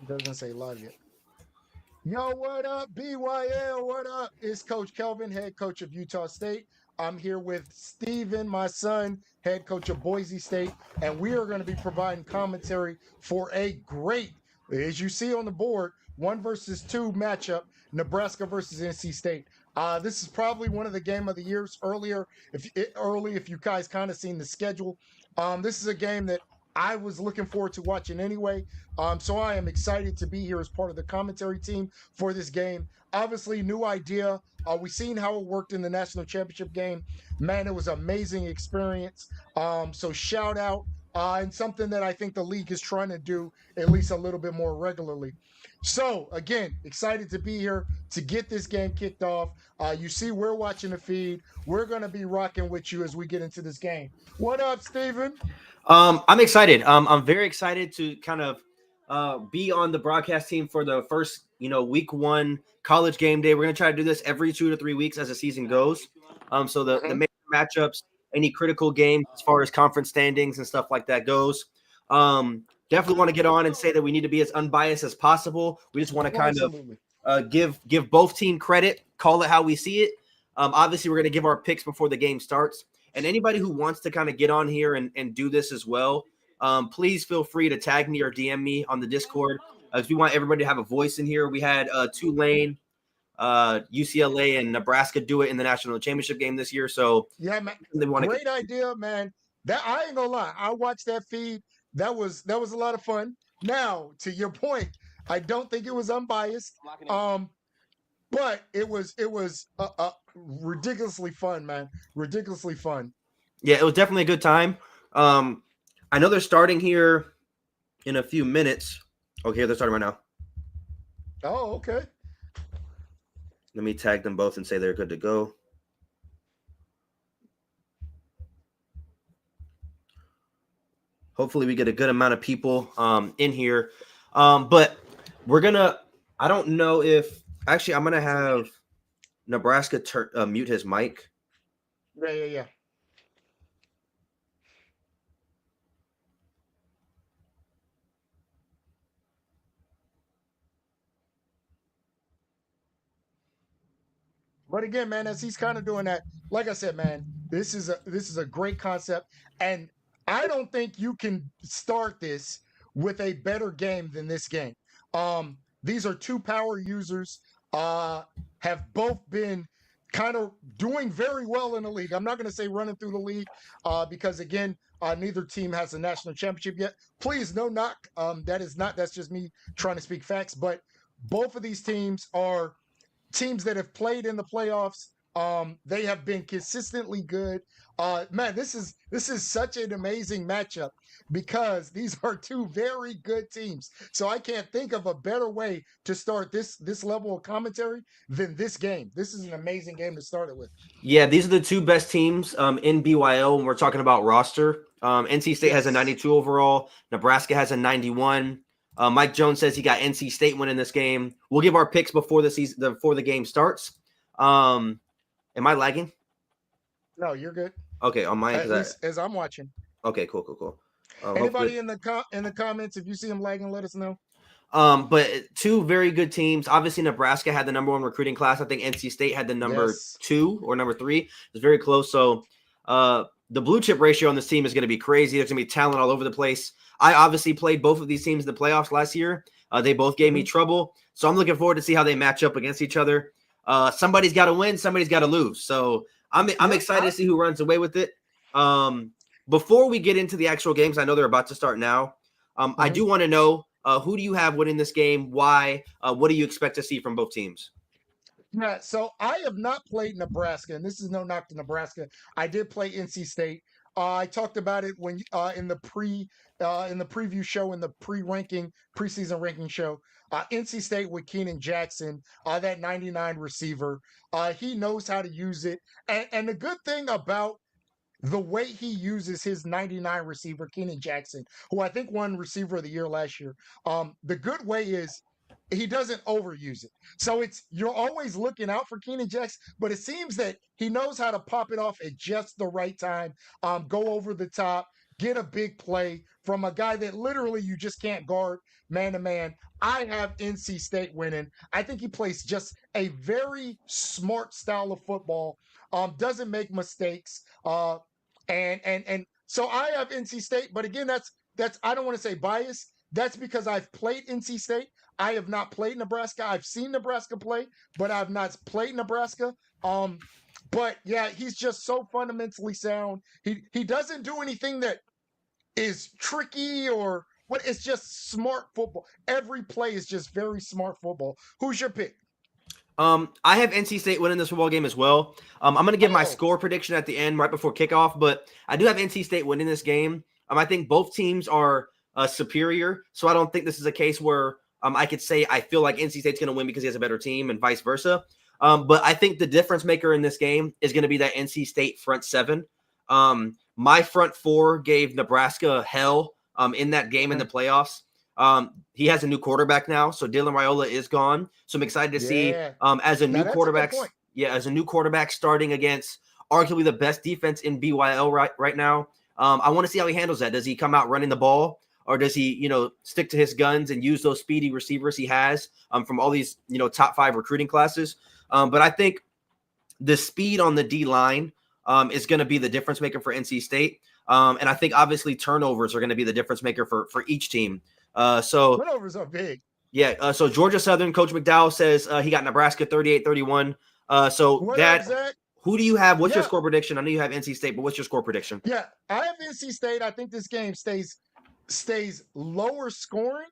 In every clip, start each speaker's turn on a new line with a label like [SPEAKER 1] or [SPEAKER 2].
[SPEAKER 1] It doesn't say live yet. Yo, what up, BYL? What up? It's Coach Kelvin, head coach of Utah State. I'm here with Steven, my son, head coach of Boise State, and we are going to be providing commentary for a great, as you see on the board, 1 versus 2 matchup, Nebraska versus NC State. This is probably one of the game of the years if you guys kind of seen the schedule. This is a game that I was looking forward to watching anyway. So I am excited to be here as part of the commentary team for this game. Obviously, new idea. We seen how it worked in the national championship game. Man, it was an amazing experience. So shout out. And something that I think the league is trying to do at least a little bit more regularly. So again, excited to be here to get this game kicked off. You see, we're watching the feed. We're going to be rocking with you as we get into this game. What up, Steven?
[SPEAKER 2] I'm excited. I'm very excited to kind of be on the broadcast team for the first, week 1 college game day. We're going to try to do this every 2 to 3 weeks as the season goes. So the major matchups, any critical games as far as conference standings and stuff like that goes. Definitely want to get on and say that we need to be as unbiased as possible. We just want to kind of give both team credit, call it how we see it. Obviously, we're going to give our picks before the game starts. And anybody who wants to kind of get on here and do this as well, please feel free to tag me or DM me on the Discord. Because we want everybody to have a voice in here. We had Tulane, UCLA, and Nebraska do it in the national championship game this year. So
[SPEAKER 1] yeah, man, great idea, man. That I ain't gonna lie, I watched that feed. That was a lot of fun. Now, to your point, I don't think it was unbiased. But it was ridiculously fun, man. Ridiculously fun.
[SPEAKER 2] Yeah, it was definitely a good time. I know they're starting here in a few minutes. Okay, they're starting right now.
[SPEAKER 1] Oh, okay.
[SPEAKER 2] Let me tag them both and say they're good to go. Hopefully we get a good amount of people in here. But we're going to – I don't know if – actually, I'm going to have Nebraska mute his mic.
[SPEAKER 1] Yeah. But again, man, as he's kind of doing that, like I said, man, this is a great concept, and I don't think you can start this with a better game than this game. These are 2 power users, have both been kind of doing very well in the league. I'm not going to say running through the league because again, neither team has a national championship yet. Please, no knock. That's just me trying to speak facts. But both of these teams are teams that have played in the playoffs. They have been consistently good. Man, this is such an amazing matchup because these are 2 very good teams. So I can't think of a better way to start this level of commentary than this game. This is an amazing game to start it with.
[SPEAKER 2] Yeah, these are the 2 best teams in BYL when we're talking about roster. NC State has a 92 overall. Nebraska has a 91. Mike Jones says he got NC State winning this game. We'll give our picks before the game starts. Am I lagging?
[SPEAKER 1] No, you're good.
[SPEAKER 2] Okay, on my
[SPEAKER 1] end as I'm watching.
[SPEAKER 2] Okay, cool.
[SPEAKER 1] Anybody in the comments, if you see them lagging, let us know.
[SPEAKER 2] But 2 very good teams. Obviously, Nebraska had the number 1 recruiting class. I think NC State had the number 2 or number 3. It's very close. So the blue chip ratio on this team is going to be crazy. There's going to be talent all over the place. I obviously played both of these teams in the playoffs last year. They both gave me trouble. So I'm looking forward to see how they match up against each other. Somebody's got to win. Somebody's got to lose. So I'm excited to see who runs away with it. Before we get into the actual games, I know they're about to start now. I do want to know, who do you have winning this game? Why? What do you expect to see from both teams?
[SPEAKER 1] Yeah, so I have not played Nebraska, and this is no knock to Nebraska. I did play NC State. I talked about it when in the preview show, in the preseason ranking show. NC State with Keenan Jackson, that 99 receiver. He knows how to use it, and the good thing about the way he uses his 99 receiver, Keenan Jackson, who I think won receiver of the year last year. The good way is he doesn't overuse it. So you're always looking out for Keenan Jackson, but it seems that he knows how to pop it off at just the right time, go over the top, get a big play from a guy that literally you just can't guard man to man. I have NC State winning. I think he plays just a very smart style of football. Doesn't make mistakes. And so I have NC State, but again, that's I don't want to say bias. That's because I've played NC State. I have not played Nebraska. I've seen Nebraska play, but I've not played Nebraska. But yeah, he's just so fundamentally sound. He doesn't do anything that is tricky or what. It's just smart football. Every play is just very smart football. Who's your pick?
[SPEAKER 2] I have NC State winning this football game as well. I'm going to give my score prediction at the end right before kickoff, but I do have NC State winning this game. I think both teams are superior, so I don't think this is a case where I could say I feel like NC State's going to win because he has a better team and vice versa. But I think the difference maker in this game is going to be that NC State front seven. My front four gave Nebraska hell in that game in the playoffs. He has a new quarterback now, so Dylan Raiola is gone. So I'm excited to see as a new quarterback. As a new quarterback starting against arguably the best defense in BYL right now. I want to see how he handles that. Does he come out running the ball, or does he, stick to his guns and use those speedy receivers he has from all these, top 5 recruiting classes? But I think the speed on the D line is going to be the difference maker for NC State. And I think obviously turnovers are going to be the difference maker for each team. So
[SPEAKER 1] turnovers are big.
[SPEAKER 2] Yeah. So Georgia Southern, Coach McDowell says he got Nebraska 38-31. Who do you have? What's your score prediction? I know you have NC State, but what's your score prediction?
[SPEAKER 1] Yeah, I have NC State. I think this game stays lower scoring.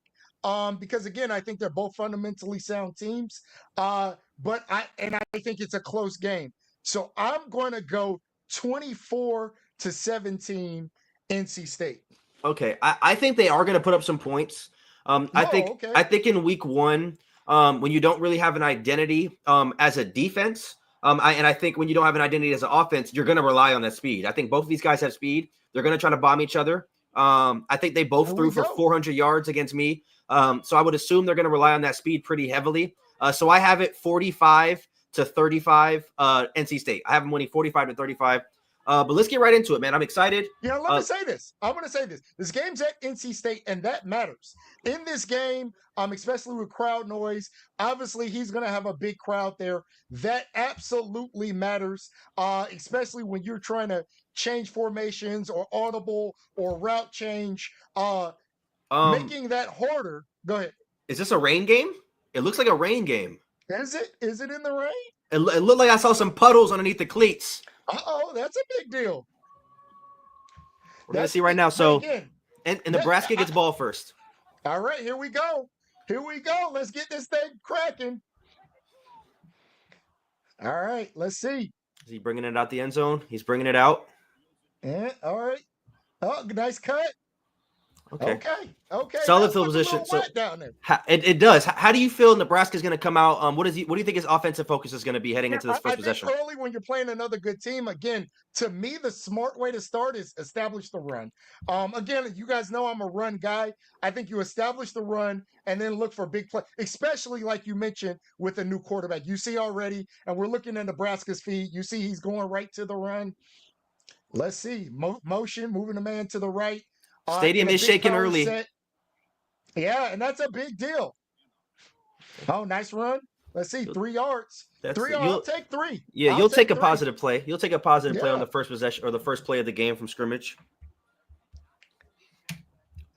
[SPEAKER 1] Because again, I think they're both fundamentally sound teams. But I think it's a close game. So I'm going to go 24-17 NC State.
[SPEAKER 2] Okay, I think they are going to put up some points. I think in week 1, when you don't really have an identity as a defense, I think when you don't have an identity as an offense, you're going to rely on that speed. I think both of these guys have speed. They're going to try to bomb each other. I think they both threw for 400 yards against me. So I would assume they're going to rely on that speed pretty heavily. So I have it 45-35 NC State. I have them winning 45-35. But let's get right into it, man. I'm excited.
[SPEAKER 1] Yeah, let me say this. I'm going to say this. This game's at NC State, and that matters. In this game, especially with crowd noise, obviously he's going to have a big crowd there. That absolutely matters, especially when you're trying to change formations or audible or route change, making that harder. Go ahead.
[SPEAKER 2] Is this a rain game? It looks like a rain game.
[SPEAKER 1] Is it? Is it in the rain?
[SPEAKER 2] It looked like I saw some puddles underneath the cleats.
[SPEAKER 1] Uh-oh, that's a big deal.
[SPEAKER 2] We're going to see right now. So, and Nebraska gets ball first.
[SPEAKER 1] All right, here we go. Here we go. Let's get this thing cracking. All right, let's see.
[SPEAKER 2] Is he bringing it out the end zone? He's bringing it out.
[SPEAKER 1] Yeah, all right. Oh, nice cut. Okay.
[SPEAKER 2] Solid field position. So down there. It does. How do you feel Nebraska's going to come out? What do you think his offensive focus is going to be heading into this first possession?
[SPEAKER 1] Early when you're playing another good team, again, to me, the smart way to start is establish the run. Again, you guys know I'm a run guy. I think you establish the run and then look for big play, especially like you mentioned with a new quarterback. You see already, and we're looking at Nebraska's feet. You see he's going right to the run. Let's see. Motion, moving the man to the right.
[SPEAKER 2] Stadium is shaking early.
[SPEAKER 1] Set. Yeah, and that's a big deal. Oh, nice run. Let's see, 3 yards. I'll take 3.
[SPEAKER 2] Yeah, you'll take a positive play. You'll take a positive play on the first possession or the first play of the game from scrimmage.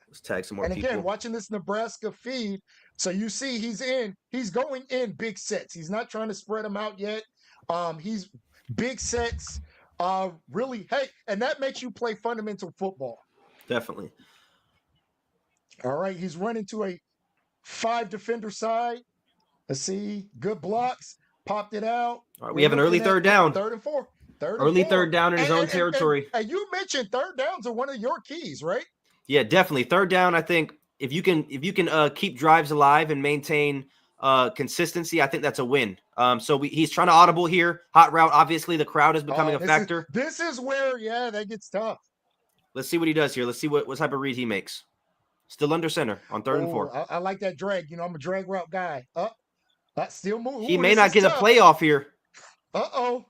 [SPEAKER 2] Let's tag some more people.
[SPEAKER 1] And again, watching this Nebraska feed, so you see he's going in big sets. He's not trying to spread them out yet. He's big sets. Really, and that makes you play fundamental football.
[SPEAKER 2] Definitely.
[SPEAKER 1] All right, he's running to a 5 defender side. Let's see, good blocks, popped it out.
[SPEAKER 2] All right, we have an early third down.
[SPEAKER 1] 3rd and 4.
[SPEAKER 2] Third down in his own territory.
[SPEAKER 1] And you mentioned third downs are one of your keys, right?
[SPEAKER 2] Yeah, definitely. Third down, I think if you can keep drives alive and maintain consistency, I think that's a win. So he's trying to audible here. Hot route, obviously the crowd is becoming a factor.
[SPEAKER 1] This is where, that gets tough.
[SPEAKER 2] Let's see what he does here. Let's see what type of read he makes. Still under center on 3rd and 4.
[SPEAKER 1] I like that drag. I'm a drag route guy. That's still moving.
[SPEAKER 2] He may not get a playoff here.
[SPEAKER 1] Uh-oh.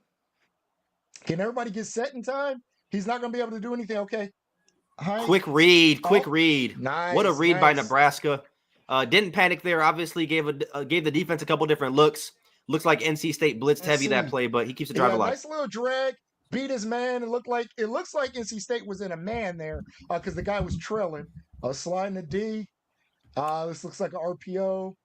[SPEAKER 1] Can everybody get set in time? He's not going to be able to do anything. Okay.
[SPEAKER 2] Quick read.
[SPEAKER 1] Nice.
[SPEAKER 2] What a read by
[SPEAKER 1] nice.
[SPEAKER 2] Nebraska. Didn't panic there. Obviously, gave the defense a couple different looks. Looks like NC State blitzed heavy that play, but he keeps the drive alive.
[SPEAKER 1] Nice little drag. Beat his man. It looks like NC State was in a man there because the guy was trailing. Sliding the D. This looks like an RPO.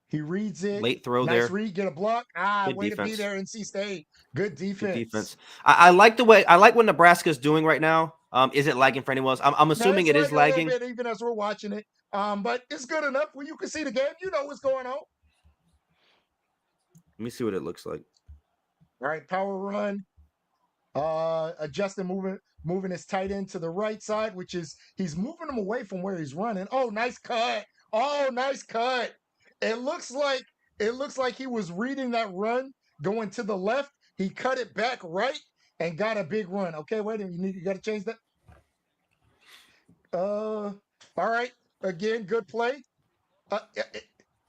[SPEAKER 1] He reads it.
[SPEAKER 2] Late throw
[SPEAKER 1] nice
[SPEAKER 2] there.
[SPEAKER 1] Read, get a block.
[SPEAKER 2] Good
[SPEAKER 1] Way
[SPEAKER 2] defense.
[SPEAKER 1] to be there, NC State. Good defense.
[SPEAKER 2] I like what Nebraska's doing right now. Is it lagging for anyone else? I'm assuming it is lagging.
[SPEAKER 1] A little bit, even as we're watching it. But it's good enough where you can see the game. You know what's going on.
[SPEAKER 2] Let me see what it looks like.
[SPEAKER 1] All right, power run. Adjusting, moving his tight end to the right side, which is he's moving him away from where he's running. Oh, nice cut. It looks like he was reading that run going to the left. He cut it back right and got a big run. Okay, wait a minute. You got to change that. All right. Again, good play.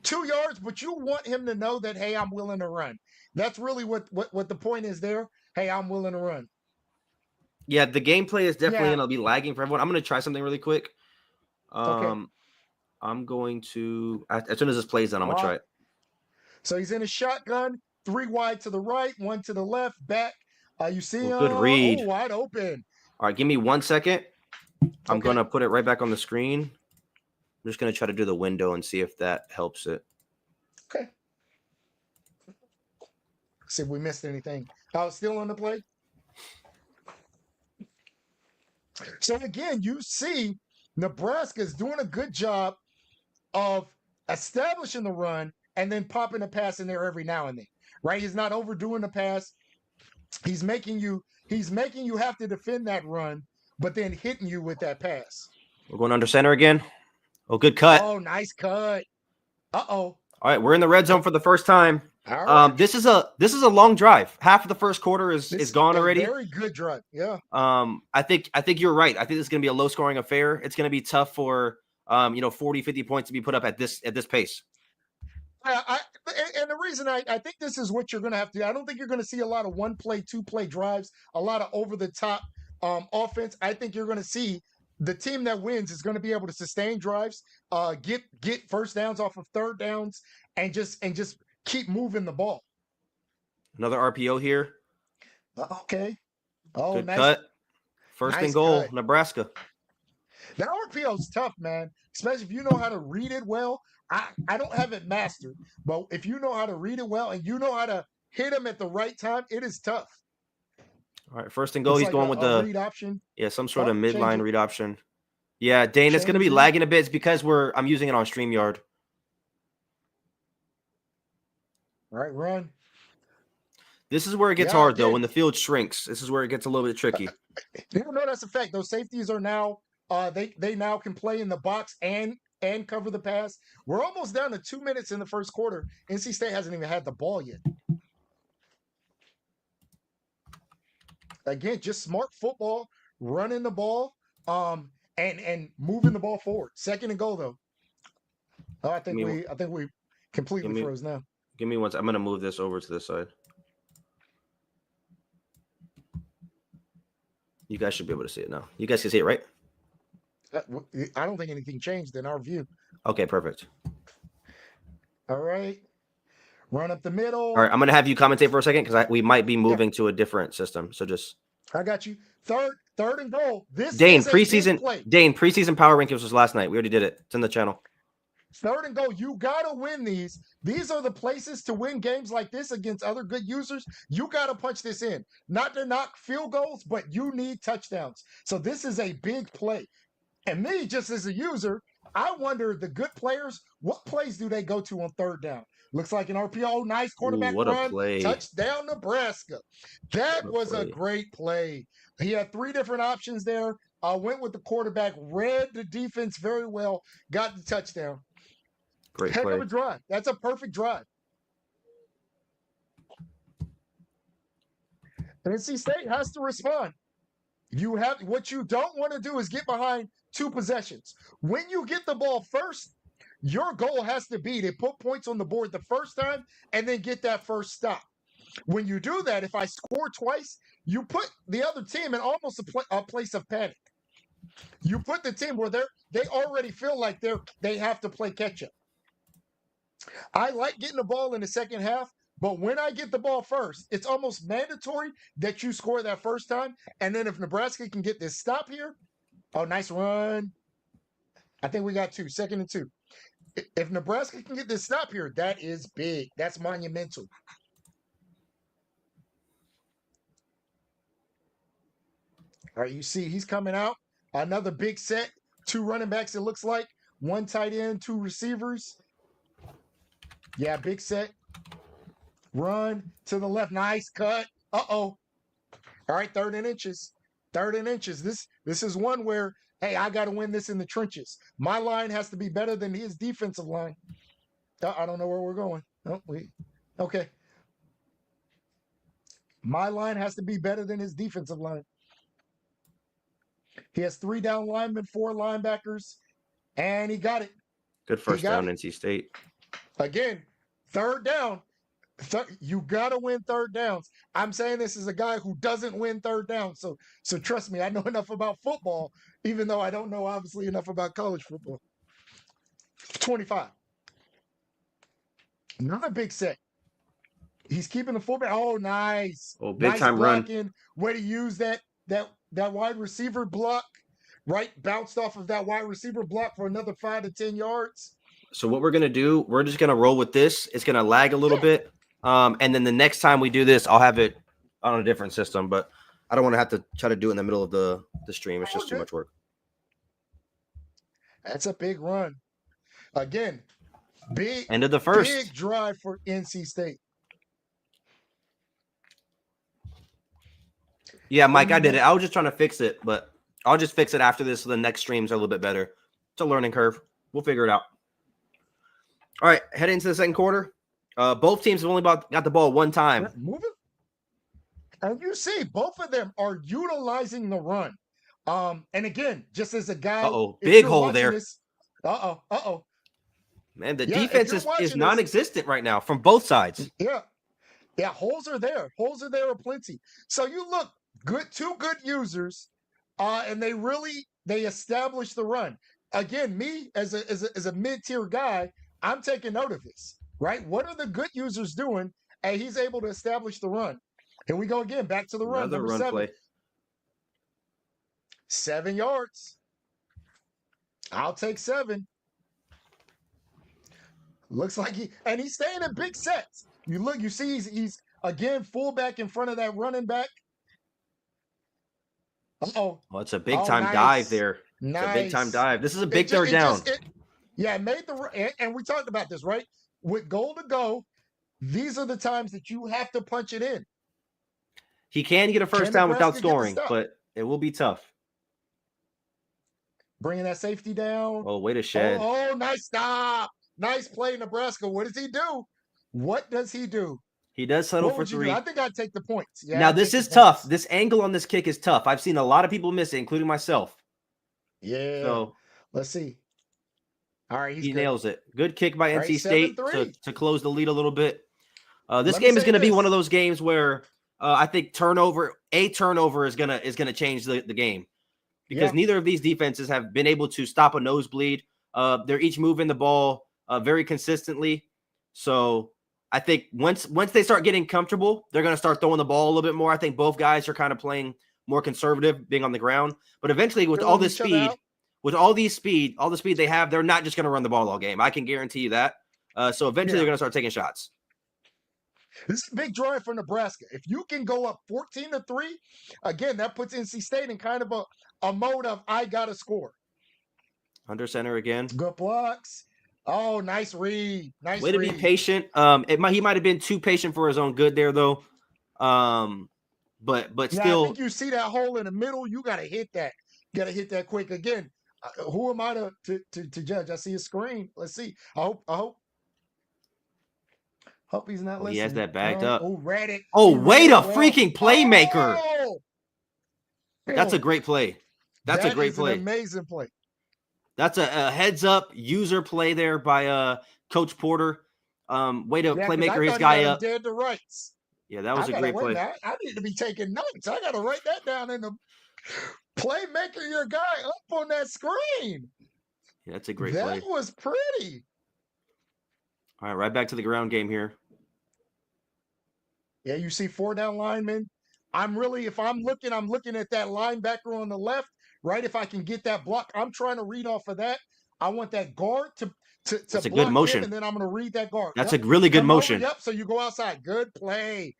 [SPEAKER 1] 2 yards, but you want him to know that, hey, I'm willing to run. That's really what the point is there. Hey, I'm willing to run.
[SPEAKER 2] Yeah, the gameplay is definitely going to be lagging for everyone. I'm going to try something really quick.
[SPEAKER 1] Okay.
[SPEAKER 2] I'm going to, as soon as this plays done, I'm going to try it.
[SPEAKER 1] So he's in a shotgun, 3 wide to the right, 1 to the left, back. You see him?
[SPEAKER 2] Good read.
[SPEAKER 1] Oh, wide open.
[SPEAKER 2] All right, give me 1 second. I'm going to put it right back on the screen. I'm just going to try to do the window and see if that helps it.
[SPEAKER 1] Okay. See if we missed anything. Still on the play. So again, you see Nebraska is doing a good job of establishing the run and then popping a pass in there every now and then. Right? He's not overdoing the pass. He's making you have to defend that run, but then hitting you with that pass.
[SPEAKER 2] We're going under center again. Oh, good cut.
[SPEAKER 1] Oh, nice cut.
[SPEAKER 2] All right, we're in the red zone for the first time.
[SPEAKER 1] All right.
[SPEAKER 2] This is a long drive. Half of the first quarter is gone already.
[SPEAKER 1] Very good drive. Yeah.
[SPEAKER 2] I think you're right. I think this is going to be a low scoring affair. It's going to be tough for 40, 50 points to be put up at this pace.
[SPEAKER 1] And the reason I think this is what you're going to have to do. I don't think you're going to see a lot of 1-play, 2-play drives, a lot of over the top offense. I think you're going to see the team that wins is going to be able to sustain drives, get first downs off of third downs, and just keep moving the ball.
[SPEAKER 2] Another RPO here.
[SPEAKER 1] Okay. Oh,
[SPEAKER 2] good
[SPEAKER 1] nice
[SPEAKER 2] cut. First and goal,
[SPEAKER 1] cut.
[SPEAKER 2] Nebraska.
[SPEAKER 1] That RPO is tough, man. Especially if you know how to read it well. I don't have it mastered, but if you know how to read it well and you know how to hit him at the right time, it is tough.
[SPEAKER 2] All right, first and goal. He's going with the
[SPEAKER 1] read option.
[SPEAKER 2] Yeah, some sort of midline read option. Yeah, Dane, it's going to be lagging a bit. It's because I'm using it on StreamYard.
[SPEAKER 1] All right, run.
[SPEAKER 2] This is where it gets hard, though. When the field shrinks, this is where it gets a little bit tricky.
[SPEAKER 1] No, that's a fact. Those safeties are now they now can play in the box and cover the pass. We're almost down to 2 minutes in the first quarter. NC State hasn't even had the ball yet. Again, just smart football, running the ball, and moving the ball forward. Second and goal, though. Oh, I think we completely froze now.
[SPEAKER 2] Give me one second. I'm gonna move this over to this side. You guys should be able to see it now. You guys can see it, right?
[SPEAKER 1] I don't think anything changed in our view.
[SPEAKER 2] Okay, perfect.
[SPEAKER 1] All right. Run up the middle.
[SPEAKER 2] All right, I'm going to have you commentate for a second because we might be moving to a different system. So just.
[SPEAKER 1] I got you. Third and goal.
[SPEAKER 2] Dane, preseason power rankings was last night. We already did it. It's in the channel.
[SPEAKER 1] Third and goal. You got to win these. These are the places to win games like this against other good users. You got to punch this in. Not to knock field goals, but you need touchdowns. So this is a big play. And me, just as a user, I wonder the good players, what plays do they go to on third down? Looks like an RPO, nice quarterback run, touchdown Nebraska. That was a great play. He had 3 different options there. Went with the quarterback, read the defense very well, got the touchdown.
[SPEAKER 2] Great
[SPEAKER 1] Heck
[SPEAKER 2] play.
[SPEAKER 1] of a drive. That's a perfect drive. And NC State has to respond. What you don't want to do is get behind 2 possessions. When you get the ball first, your goal has to be to put points on the board the first time and then get that first stop. When you do that, if I score twice, you put the other team in almost a place of panic. You put the team where they already feel like they have to play catch up. I like getting the ball in the second half, but when I get the ball first, it's almost mandatory that you score that first time. And then if Nebraska can get this stop here, oh, nice run. I think we got 2, 2nd and 2. If Nebraska can get this stop here, that is big. That's monumental. All right, you see he's coming out. Another big set. 2 running backs, it looks like. 1 tight end, 2 receivers. Yeah, big set. Run to the left. Nice cut. Uh-oh. All right, 3rd and inches. 3rd and inches. This is one where, hey, I got to win this in the trenches. My line has to be better than his defensive line. I don't know where we're going. Oh, okay. My line has to be better than his defensive line. He has 3 down linemen, 4 linebackers, and he got it.
[SPEAKER 2] Good first down, NC State.
[SPEAKER 1] Again, 3rd down. You got to win 3rd downs. I'm saying this is a guy who doesn't win 3rd down. So trust me, I know enough about football, even though I don't know obviously enough about college football. 25. Not a big set. He's keeping the fullback. Oh, nice.
[SPEAKER 2] Oh, big
[SPEAKER 1] nice
[SPEAKER 2] time
[SPEAKER 1] blocking.
[SPEAKER 2] run.
[SPEAKER 1] Way to use that wide receiver block, right? Bounced off of that wide receiver block for another 5 to 10 yards.
[SPEAKER 2] So what we're going to do, we're just going to roll with this. It's going to lag a little bit. And then the next time we do this, I'll have it on a different system, but I don't want to have to try to do it in the middle of the stream. It's just too much work.
[SPEAKER 1] That's a big run. Again, big
[SPEAKER 2] end of the first.
[SPEAKER 1] Big drive for NC State.
[SPEAKER 2] Yeah, Mike, I did it. I was just trying to fix it, but I'll just fix it after this so the next streams are a little bit better. It's a learning curve. We'll figure it out. All right, heading into the second quarter. Both teams have only got the ball 1 time.
[SPEAKER 1] Moving. And you see, both of them are utilizing the run. And again, just as a guy.
[SPEAKER 2] Big hole there. Man, the defense is non-existent right now from both sides.
[SPEAKER 1] Yeah, holes are there. Holes are there aplenty. So you look good, 2 good users, and they establish the run. Again, me as a mid-tier guy, I'm taking note of this, right? What are the good users doing? And he's able to establish the run. Here we go again, back to the run.
[SPEAKER 2] Another
[SPEAKER 1] number
[SPEAKER 2] run
[SPEAKER 1] 7.
[SPEAKER 2] Play.
[SPEAKER 1] 7 yards. I'll take 7. Looks like he's staying in big sets. You see he's again fullback in front of that running back.
[SPEAKER 2] Oh, it's a big time dive there. Nice. It's a big time dive. This is a big 3rd down.
[SPEAKER 1] It made and we talked about this, right? With goal to go, these are the times that you have to punch it in.
[SPEAKER 2] He can get a first down without scoring, but it will be tough.
[SPEAKER 1] Bringing that safety down.
[SPEAKER 2] Oh, way to shed.
[SPEAKER 1] Oh, nice stop. Nice play, Nebraska. What does he do? What does he do?
[SPEAKER 2] He does settle for 3.
[SPEAKER 1] I think I'd take the points. Yeah,
[SPEAKER 2] now, this is tough. This angle on this kick is tough. I've seen a lot of people miss it, including myself.
[SPEAKER 1] Yeah.
[SPEAKER 2] So
[SPEAKER 1] let's see. All right.
[SPEAKER 2] He nails it. Good kick by NC State to close the lead a little bit. This game is going to be one of those games where I think a turnover is gonna change the game because neither of these defenses have been able to stop a nosebleed. They're each moving the ball very consistently. So I think once they start getting comfortable, they're going to start throwing the ball a little bit more. I think both guys are kind of playing more conservative, being on the ground. But eventually, with all this speed, all the speed they have, they're not just going to run the ball all game. I can guarantee you that. So eventually, they're going to start taking shots.
[SPEAKER 1] This is a big drive for Nebraska. If you can go up 14-3, again, that puts NC State in kind of a mode of I got to score.
[SPEAKER 2] Under center again.
[SPEAKER 1] Good blocks. Oh, nice read. Nice
[SPEAKER 2] way to be patient. He might have been too patient for his own good there, though. But still,
[SPEAKER 1] I think you see that hole in the middle. You got to hit that. You got to hit that quick. Again, who am I to judge? I see a screen. Let's see. I hope he's not listening.
[SPEAKER 2] He has that bagged up.
[SPEAKER 1] Oh, Reddick.
[SPEAKER 2] Oh, wait a freaking playmaker. That's a great play. That's a great play.
[SPEAKER 1] An amazing play.
[SPEAKER 2] That's a heads up user play there by Coach Porter. Way to playmaker his guy up.
[SPEAKER 1] Dead to rights.
[SPEAKER 2] Yeah, that was a great play.
[SPEAKER 1] I need to be taking notes. I got to write that down in the. Playmaker, your guy up on that screen.
[SPEAKER 2] Yeah, that's a great
[SPEAKER 1] That
[SPEAKER 2] play.
[SPEAKER 1] was pretty.
[SPEAKER 2] All right, right back to the ground game here.
[SPEAKER 1] Yeah, you see 4 down linemen. If I'm looking at that linebacker on the left, right? If I can get that block, I'm trying to read off of that. I want that guard to
[SPEAKER 2] That's a good
[SPEAKER 1] block him,
[SPEAKER 2] motion.
[SPEAKER 1] and then I'm going to read that guard.
[SPEAKER 2] That's
[SPEAKER 1] Yep.
[SPEAKER 2] a really good
[SPEAKER 1] Come over.
[SPEAKER 2] motion.
[SPEAKER 1] Yep. So you go outside. Good play.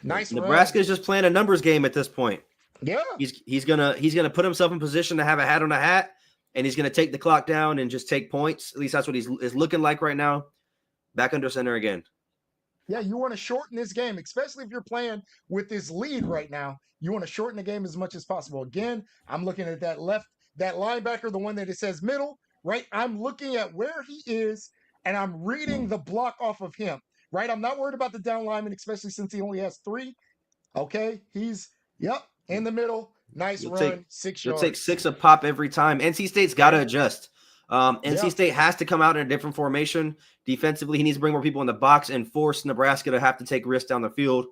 [SPEAKER 1] Nice
[SPEAKER 2] Nebraska
[SPEAKER 1] run.
[SPEAKER 2] is just playing a numbers game at this point.
[SPEAKER 1] Yeah.
[SPEAKER 2] He's gonna put himself in position to have a hat on a hat, and he's gonna take the clock down and just take points. At least that's what is looking like right now. Back under center again.
[SPEAKER 1] Yeah, you want to shorten this game, especially if you're playing with this lead right now. You want to shorten the game as much as possible. Again, I'm looking at that linebacker, the one that it says middle, right? I'm looking at where he is, and I'm reading the block off of him, right? I'm not worried about the down lineman, especially since he only has 3. Okay, he's, in the middle. Nice run, 6
[SPEAKER 2] You'll
[SPEAKER 1] yards.
[SPEAKER 2] take 6 a pop every time. NC State's got to adjust. NC State has to come out in a different formation. Defensively, he needs to bring more people in the box and force Nebraska to have to take risks down the field.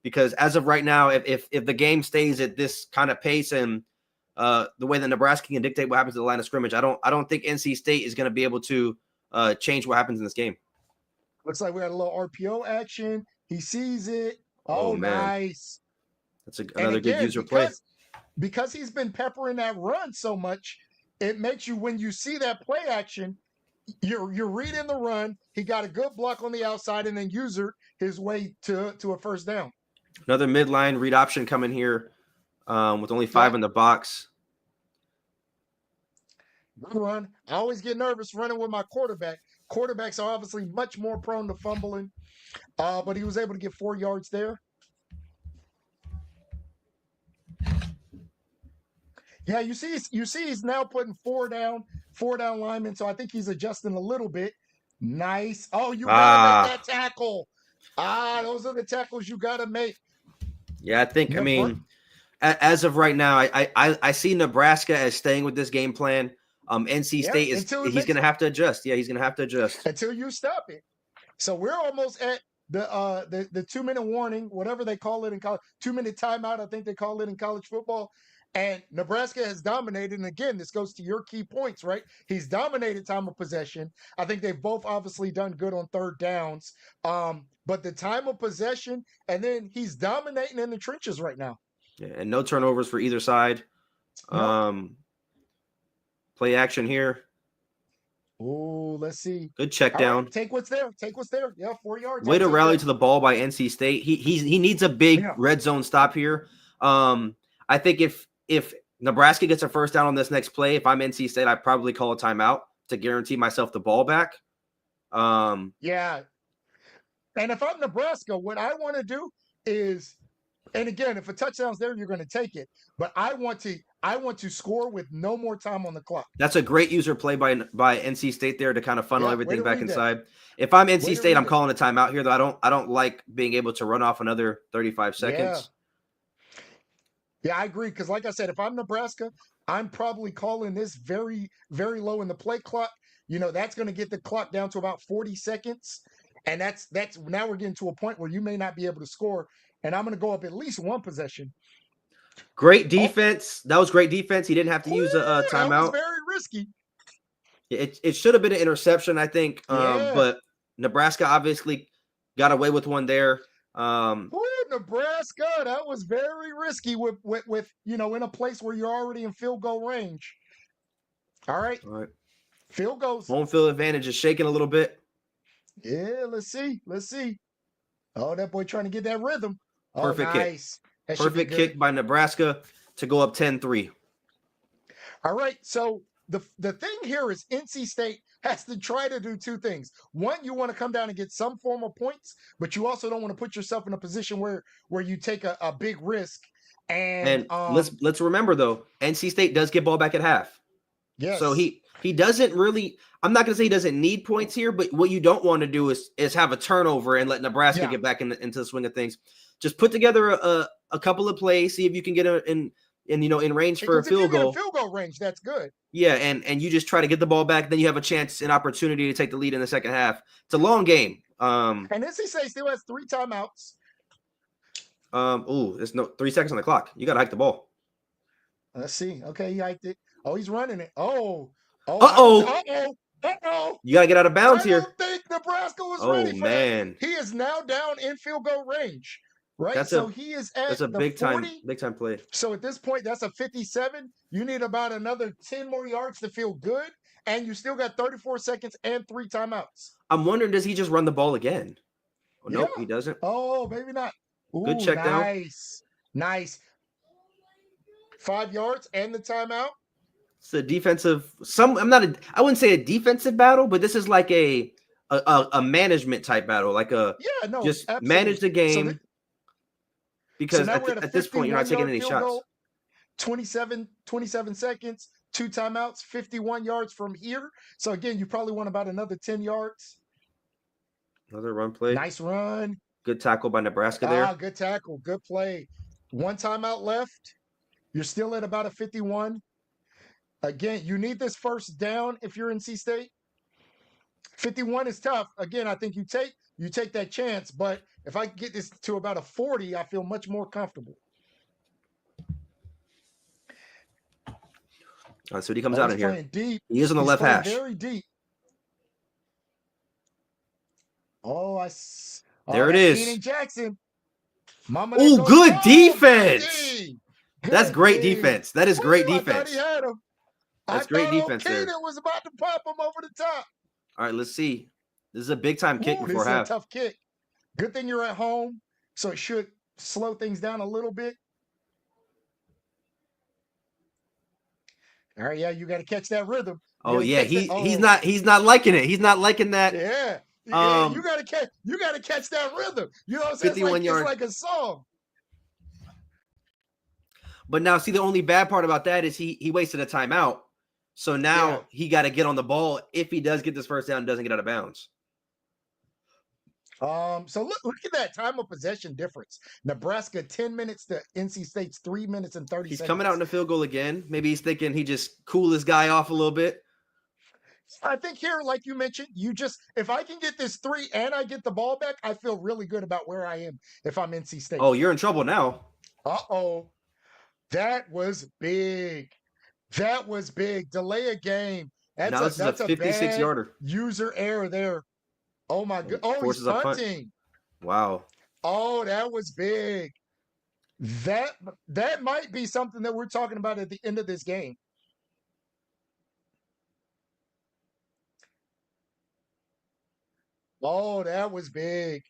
[SPEAKER 2] Because as of right now, if the game stays at this kind of pace and the way that Nebraska can dictate what happens to the line of scrimmage, I don't think NC State is going to be able to change what happens in this game.
[SPEAKER 1] Looks like we had a little RPO action. He sees it. Oh, man. Nice.
[SPEAKER 2] That's another good user play.
[SPEAKER 1] Because he's been peppering that run so much, it makes you, when you see that play action, you're reading the run. He got a good block on the outside and then user his way to a first down.
[SPEAKER 2] Another midline read option coming here with only 5 in the box.
[SPEAKER 1] Good run. I always get nervous running with my quarterback. Quarterbacks are obviously much more prone to fumbling, but he was able to get 4 yards there. Yeah, you see he's now putting 4 down linemen, so I think he's adjusting a little bit. Nice. Oh, you got to make that tackle. Those are the tackles you got to make.
[SPEAKER 2] Yeah, I mean, as of right now, I see Nebraska as staying with this game plan. NC State he's going to have to adjust. Yeah, he's going to have to adjust.
[SPEAKER 1] Until you stop it. So we're almost at the 2-minute warning, whatever they call it in college, 2-minute timeout, I think they call it in college football. And Nebraska has dominated. And again, this goes to your key points, right? He's dominated time of possession. I think they've both obviously done good on third downs. But the time of possession, and then he's dominating in the trenches right now.
[SPEAKER 2] Yeah, and no turnovers for either side. Nope. Play action here.
[SPEAKER 1] Oh, let's see.
[SPEAKER 2] Good check down.
[SPEAKER 1] Right, take what's there. Yeah, 4 yards.
[SPEAKER 2] Way to rally to the ball by NC State. He needs a big red zone stop here. I think if Nebraska gets a first down on this next play, if I'm NC State, I'd probably call a timeout to guarantee myself the ball back.
[SPEAKER 1] Yeah. And if I'm Nebraska, what I want to do is, and again, if a touchdown's there, you're going to take it. But I want to score with no more time on the clock.
[SPEAKER 2] That's a great user play by NC State there to kind of funnel everything back inside. If I'm NC State, I'm calling a timeout here, though. I don't like being able to run off another 35 seconds.
[SPEAKER 1] Yeah, I agree. Because like I said, if I'm Nebraska, I'm probably calling this very, very low in the play clock. That's going to get the clock down to about 40 seconds. And that's now we're getting to a point where you may not be able to score. And I'm going to go up at least 1 possession.
[SPEAKER 2] Great defense. That was great defense. He didn't have to use a timeout.
[SPEAKER 1] That was very risky.
[SPEAKER 2] It should have been an interception, I think. But Nebraska obviously got away with one there.
[SPEAKER 1] Nebraska, that was very risky with in a place where you're already in field goal range. All right. Field goals.
[SPEAKER 2] Home field advantage is shaking a little bit.
[SPEAKER 1] Yeah, let's see. Oh, that boy trying to get that rhythm.
[SPEAKER 2] Perfect
[SPEAKER 1] nice.
[SPEAKER 2] Kick. Perfect kick by Nebraska to go up 10-3.
[SPEAKER 1] All right. So the thing here is NC State has to try to do 2 things. One, you want to come down and get some form of points, but you also don't want to put yourself in a position where you take a big risk. And
[SPEAKER 2] let's remember though, NC State does get ball back at half.
[SPEAKER 1] Yes.
[SPEAKER 2] So he doesn't really. I'm not going to say he doesn't need points here, but what you don't want to do is have a turnover and let Nebraska get back into the swing of things. Just put together a couple of plays, see if you can get in range for a field goal.
[SPEAKER 1] Field goal range, that's good.
[SPEAKER 2] Yeah, and you just try to get the ball back, then you have a chance, an opportunity to take the lead in the second half. It's a long game.
[SPEAKER 1] And NC State still has 3 timeouts.
[SPEAKER 2] There's no 3 seconds on the clock. You got to hike the ball.
[SPEAKER 1] Let's see. Okay, he hiked it. Oh, he's running it. Oh,
[SPEAKER 2] Uh-oh.
[SPEAKER 1] uh-oh.
[SPEAKER 2] You got to get out of bounds
[SPEAKER 1] I
[SPEAKER 2] here.
[SPEAKER 1] don't think Nebraska was
[SPEAKER 2] Oh,
[SPEAKER 1] ready for that.
[SPEAKER 2] man.
[SPEAKER 1] He is now down in field goal range, right?
[SPEAKER 2] That's
[SPEAKER 1] So
[SPEAKER 2] a
[SPEAKER 1] he is at
[SPEAKER 2] that's a
[SPEAKER 1] the
[SPEAKER 2] big
[SPEAKER 1] 40.
[SPEAKER 2] time play.
[SPEAKER 1] So at this point, that's a 57. You need about another 10 more yards to feel good, and you still got 34 seconds and 3 timeouts.
[SPEAKER 2] I'm wondering, does he just run the ball again? Oh,
[SPEAKER 1] Yeah.
[SPEAKER 2] nope, he doesn't.
[SPEAKER 1] Oh, maybe not.
[SPEAKER 2] Good
[SPEAKER 1] Ooh,
[SPEAKER 2] check down.
[SPEAKER 1] nice. 5 yards and the timeout.
[SPEAKER 2] It's a defensive. I wouldn't say a defensive battle, but this is like a management type battle, like
[SPEAKER 1] Yeah, no,
[SPEAKER 2] just
[SPEAKER 1] absolutely.
[SPEAKER 2] manage the game
[SPEAKER 1] So
[SPEAKER 2] because
[SPEAKER 1] now we're at a
[SPEAKER 2] at this point you're not taking
[SPEAKER 1] 51-yard
[SPEAKER 2] any
[SPEAKER 1] field
[SPEAKER 2] shots.
[SPEAKER 1] goal, 27 seconds, 2 timeouts, 51 yards from here. So again, you probably want about another 10 yards.
[SPEAKER 2] Another run play.
[SPEAKER 1] Nice run.
[SPEAKER 2] Good tackle by Nebraska there.
[SPEAKER 1] Good tackle. Good play. 1 timeout left. You're still at about a 51. Again, you need this first down if you're in NC State. 51 is tough. Again, I think you take that chance, but if I get this to about a 40, I feel much more comfortable.
[SPEAKER 2] So he comes out in here.
[SPEAKER 1] Deep.
[SPEAKER 2] He is on the left hash.
[SPEAKER 1] Very deep.
[SPEAKER 2] There it is.
[SPEAKER 1] Keenan Jackson.
[SPEAKER 2] Oh, good defense. That's great defense. That is great defense.
[SPEAKER 1] I thought he had him.
[SPEAKER 2] That's great defense there.
[SPEAKER 1] Keenan was about to pop him over the top.
[SPEAKER 2] All right, let's see. This is a big time kick before half.
[SPEAKER 1] This is a tough kick. Good thing you're at home, so it should slow things down a little bit. All right, yeah, you got to catch that rhythm.
[SPEAKER 2] Oh yeah, he's not liking it. He's not liking that.
[SPEAKER 1] Yeah. You gotta catch that rhythm. You know what I'm saying?
[SPEAKER 2] 51 yards.
[SPEAKER 1] It's like a song.
[SPEAKER 2] But now, see, the only bad part about that is he wasted a timeout. So now he got to get on the ball if he does get this first down and doesn't get out of bounds.
[SPEAKER 1] So look at that time of possession difference. Nebraska 10 minutes to NC State's 3 minutes and 30 seconds.
[SPEAKER 2] He's coming out in the field goal again. Maybe he's thinking he just cool this guy off a little bit.
[SPEAKER 1] I think here, like you mentioned, if I can get this 3 and I get the ball back, I feel really good about where I am if I'm NC State.
[SPEAKER 2] Oh, you're in trouble now.
[SPEAKER 1] Uh-oh. That was big. Delay a game.
[SPEAKER 2] That's a 56-yarder.
[SPEAKER 1] User error there. Oh, my God. Oh, he's punting.
[SPEAKER 2] Wow.
[SPEAKER 1] Oh, that was big. That might be something that we're talking about at the end of this game. Oh, that was big.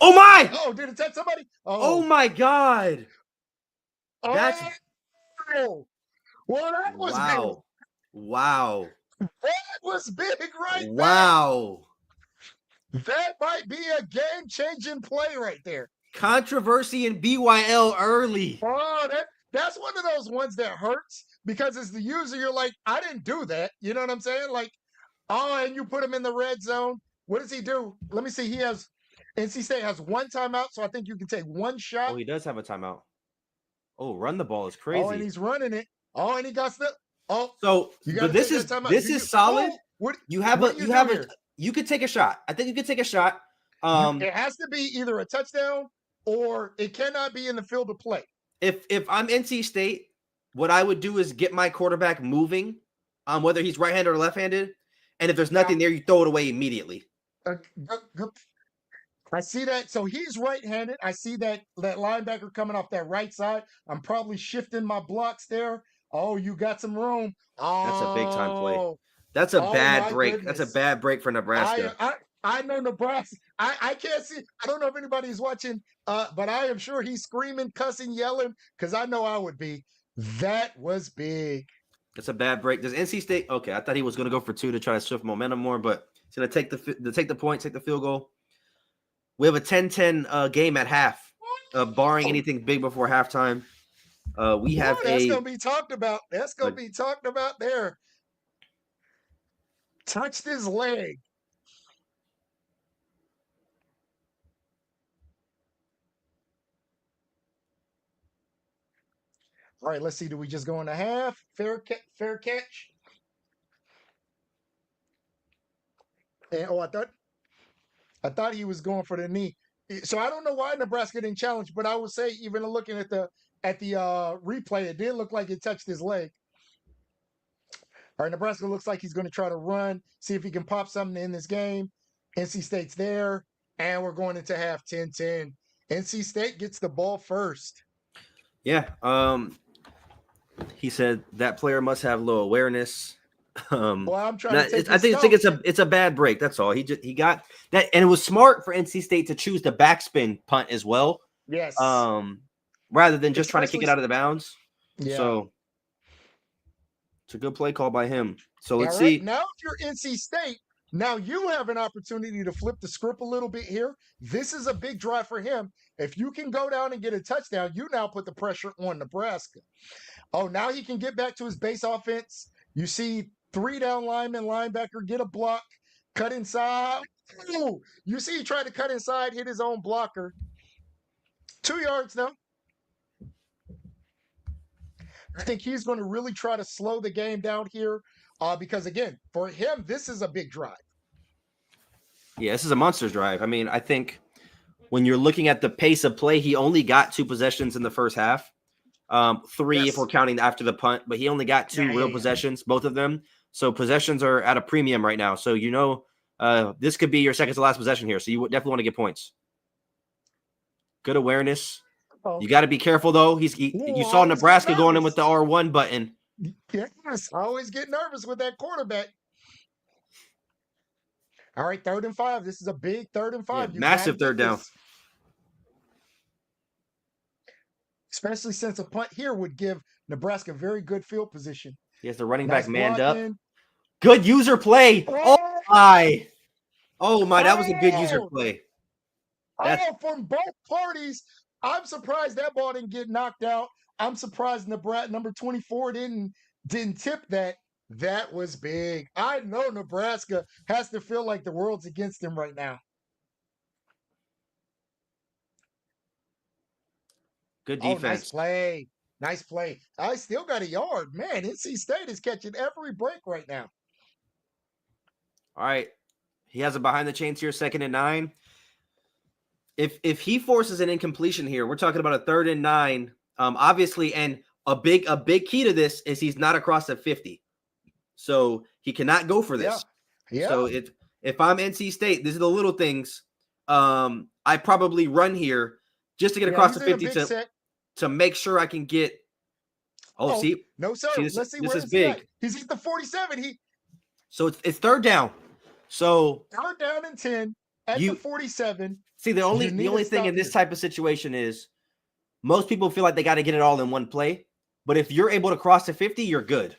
[SPEAKER 2] Oh, my!
[SPEAKER 1] Oh, did it touch somebody?
[SPEAKER 2] Oh my God. That's...
[SPEAKER 1] Oh. Well, that was big.
[SPEAKER 2] Wow.
[SPEAKER 1] That was big right there.
[SPEAKER 2] Wow.
[SPEAKER 1] That might be a game-changing play right there.
[SPEAKER 2] Controversy in BYL early.
[SPEAKER 1] Oh, that's one of those ones that hurts because as the user, you're like, I didn't do that. You know what I'm saying? Like, and you put him in the red zone. What does he do? Let me see. NC State has 1 timeout, so I think you can take 1 shot.
[SPEAKER 2] Oh, he does have a timeout. Oh, run the ball is crazy.
[SPEAKER 1] Oh, and he's running it. Oh, and he got the. Oh,
[SPEAKER 2] so but this is solid. You could take a shot. I think you could take a shot.
[SPEAKER 1] It has to be either a touchdown or it cannot be in the field of play.
[SPEAKER 2] If I'm NC State, what I would do is get my quarterback moving, whether he's right-handed or left-handed, and if there's nothing there, you throw it away immediately.
[SPEAKER 1] I see that. So he's right-handed. I see that linebacker coming off that right side. I'm probably shifting my blocks there. Oh, you got some room. Oh,
[SPEAKER 2] that's a big time play. That's a bad break.
[SPEAKER 1] Goodness.
[SPEAKER 2] That's a bad break for Nebraska.
[SPEAKER 1] I know Nebraska. I can't see. I don't know if anybody's watching, but I am sure he's screaming, cussing, yelling, because I know I would be. That was big.
[SPEAKER 2] That's a bad break. Does NC State? Okay, I thought he was going to go for 2 to try to shift momentum more, but he's going to take the point, take the field goal. We have a 10-10 game at half, barring anything big before halftime. We have
[SPEAKER 1] that's going to be talked about. That's going to be talked about there. Touched his leg. All right, let's see. Do we just go in a half? Fair catch. And I thought he was going for the knee. So I don't know why Nebraska didn't challenge, but I would say even looking at the replay, it did look like it touched his leg. All right, Nebraska looks like he's going to try to run, see if he can pop something in this game. NC State's there, and we're going into half 10-10. NC State gets the ball first.
[SPEAKER 2] Yeah. He said that player must have low awareness.
[SPEAKER 1] Well, I'm trying to take
[SPEAKER 2] I think
[SPEAKER 1] note.
[SPEAKER 2] it's a bad break. That's all. He got that, and it was smart for NC State to choose the backspin punt as well.
[SPEAKER 1] Yes.
[SPEAKER 2] Rather than just trying to kick it out of the bounds.
[SPEAKER 1] Yeah.
[SPEAKER 2] So it's a good play call by him. So let's
[SPEAKER 1] right.
[SPEAKER 2] see.
[SPEAKER 1] Now, if you're NC State, now you have an opportunity to flip the script a little bit here. This is a big drive for him. If you can go down and get a touchdown, you now put the pressure on Nebraska. Oh, now he can get back to his base offense. You see 3 down lineman, linebacker, get a block, cut inside. Ooh, you see he tried to cut inside, hit his own blocker. 2 yards now. I think he's going to really try to slow the game down here because, again, for him, this is a big drive.
[SPEAKER 2] Yeah, this is a monster's drive. I mean, I think when you're looking at the pace of play, he only got 2 possessions in the first half. 3 if we're counting after the punt, but he only got 2 real possessions, both of them. So possessions are at a premium right now. So, this could be your second to last possession here. So you definitely want to get points. Good awareness. Oh. You got to be careful, though. You saw Nebraska going in with the R1 button.
[SPEAKER 1] Yes, I always get nervous with that quarterback. All right, 3rd and 5. This is a big 3rd and 5.
[SPEAKER 2] Yeah, massive 3rd down.
[SPEAKER 1] Especially since a punt here would give Nebraska very good field position.
[SPEAKER 2] He has the running back manned up. Good user play. Oh my. That was a good user play.
[SPEAKER 1] From both parties. I'm surprised that ball didn't get knocked out. I'm surprised Nebraska number 24 didn't tip that. That was big. I know Nebraska has to feel like the world's against him right now.
[SPEAKER 2] Good defense.
[SPEAKER 1] Nice play. Nice play. I still got a yard. Man, NC State is catching every break right now.
[SPEAKER 2] All right. He has a behind the chains here, 2nd and 9. If he forces an incompletion here, we're talking about a 3rd and 9. Obviously, and a big key to this is he's not across the 50. So he cannot go for this. Yeah. So if I'm NC State, these are the little things. I probably run here just to get across the 50 to make sure I can get. See.
[SPEAKER 1] No, sir. Let's see
[SPEAKER 2] this is big.
[SPEAKER 1] At. He's at the 47.
[SPEAKER 2] So it's 3rd down. So
[SPEAKER 1] 3rd down and 10 at the 47.
[SPEAKER 2] See, the only thing in this type of situation is most people feel like they got to get it all in one play. But if you're able to cross the 50, you're good.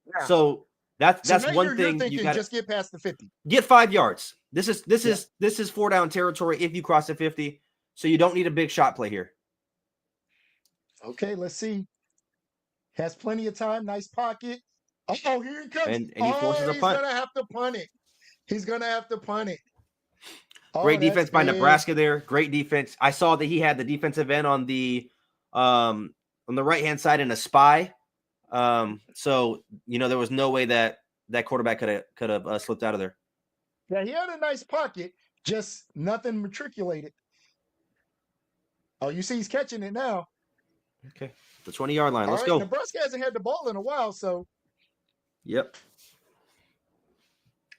[SPEAKER 2] Yeah. So that's one thing you got to
[SPEAKER 1] just get past the 50.
[SPEAKER 2] Get 5 yards. This is 4 down territory if you cross the 50. So you don't need a big shot play here.
[SPEAKER 1] Okay, let's see. Has plenty of time. Nice pocket. Oh, here he comes.
[SPEAKER 2] And he forces a punt.
[SPEAKER 1] He's going to have to punt it. He's going to have to punt it.
[SPEAKER 2] Great defense by Nebraska there. Great defense. I saw that he had the defensive end on the right-hand side in a spy. So, there was no way that quarterback could have slipped out of there.
[SPEAKER 1] Yeah, he had a nice pocket, just nothing matriculated. Oh, you see he's catching it now.
[SPEAKER 2] Okay. The 20-yard line. Let's go.
[SPEAKER 1] Nebraska hasn't had the ball in a while, so.
[SPEAKER 2] Yep.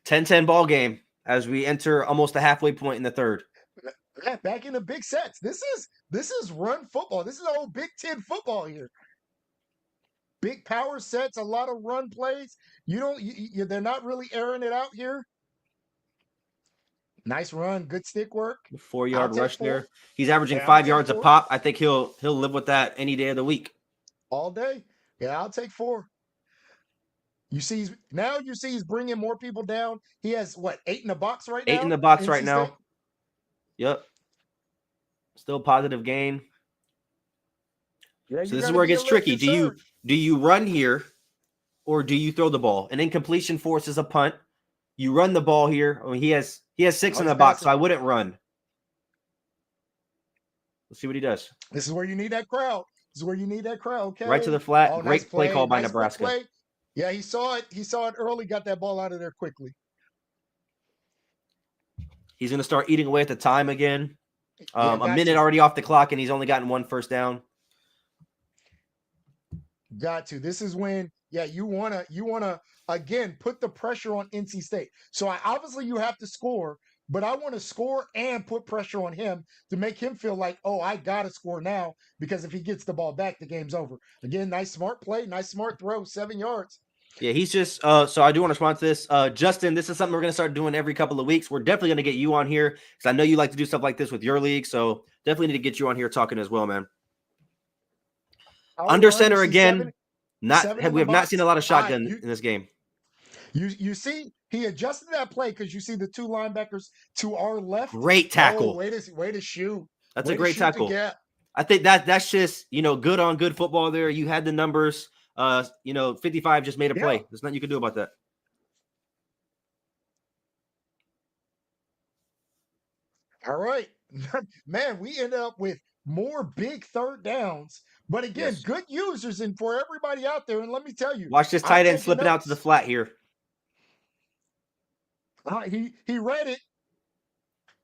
[SPEAKER 2] 10-10 ball game as we enter almost the halfway point in the 3rd.
[SPEAKER 1] Yeah, back in the big sets. This is run football. This is old Big Ten football here. Big power sets, a lot of run plays. They're not really airing it out here. Nice run, good stick work.
[SPEAKER 2] 4-yard rush there. He's averaging 5 yards a pop. I think he'll live with that any day of the week.
[SPEAKER 1] All day. Yeah, I'll take 4. You see he's bringing more people down. He has 8 in the box right now?
[SPEAKER 2] 8 in the box right now. Yep. Still positive gain.
[SPEAKER 1] Yeah,
[SPEAKER 2] so this is where it gets tricky. Do you run here or do you throw the ball? An incompletion forces a punt. You run the ball here. I mean, he has 6 in the box, so I wouldn't run. Let's see what he does.
[SPEAKER 1] This is where you need that crowd. Okay.
[SPEAKER 2] Right to the flat. Great play call by Nebraska.
[SPEAKER 1] Yeah, he saw it. He saw it early, got that ball out of there quickly.
[SPEAKER 2] He's going to start eating away at the time again.
[SPEAKER 1] Yeah,
[SPEAKER 2] A
[SPEAKER 1] got
[SPEAKER 2] minute
[SPEAKER 1] to.
[SPEAKER 2] already off the clock, and he's only gotten one first down.
[SPEAKER 1] Got to. This is when, yeah, you wanna again put the pressure on NC State. So obviously you have to score, but I want to score and put pressure on him to make him feel like, oh, I gotta score now, because if he gets the ball back, the game's over. Again, nice smart play, nice smart throw, 7 yards.
[SPEAKER 2] Yeah, he's just so I do want to respond to this. Justin, this is something we're gonna start doing every couple of weeks. We're definitely gonna get you on here because I know you like to do stuff like this with your league. So definitely need to get you on here talking as well, man.
[SPEAKER 1] I'll
[SPEAKER 2] Under
[SPEAKER 1] run. You
[SPEAKER 2] center
[SPEAKER 1] see
[SPEAKER 2] again.
[SPEAKER 1] seven in
[SPEAKER 2] We
[SPEAKER 1] the
[SPEAKER 2] have not seen
[SPEAKER 1] box.
[SPEAKER 2] a lot of
[SPEAKER 1] All right,
[SPEAKER 2] shotgun in this game.
[SPEAKER 1] you see he adjusted that play because you see the two linebackers to our left.
[SPEAKER 2] Great tackle.
[SPEAKER 1] Oh, way to shoot.
[SPEAKER 2] That's
[SPEAKER 1] Way
[SPEAKER 2] a
[SPEAKER 1] to
[SPEAKER 2] great
[SPEAKER 1] shoot to
[SPEAKER 2] tackle.
[SPEAKER 1] get.
[SPEAKER 2] I think that's just good on good football there. You had the numbers. 55 just made a play.
[SPEAKER 1] Yeah.
[SPEAKER 2] There's nothing you can do about that.
[SPEAKER 1] All right. Man, we ended up with more big third downs. But again,
[SPEAKER 2] Yes.
[SPEAKER 1] good users and for everybody out there. And let me tell you,
[SPEAKER 2] Watch this
[SPEAKER 1] I'm
[SPEAKER 2] tight end
[SPEAKER 1] taking
[SPEAKER 2] slipping out to the
[SPEAKER 1] notes.
[SPEAKER 2] flat here.
[SPEAKER 1] He read it.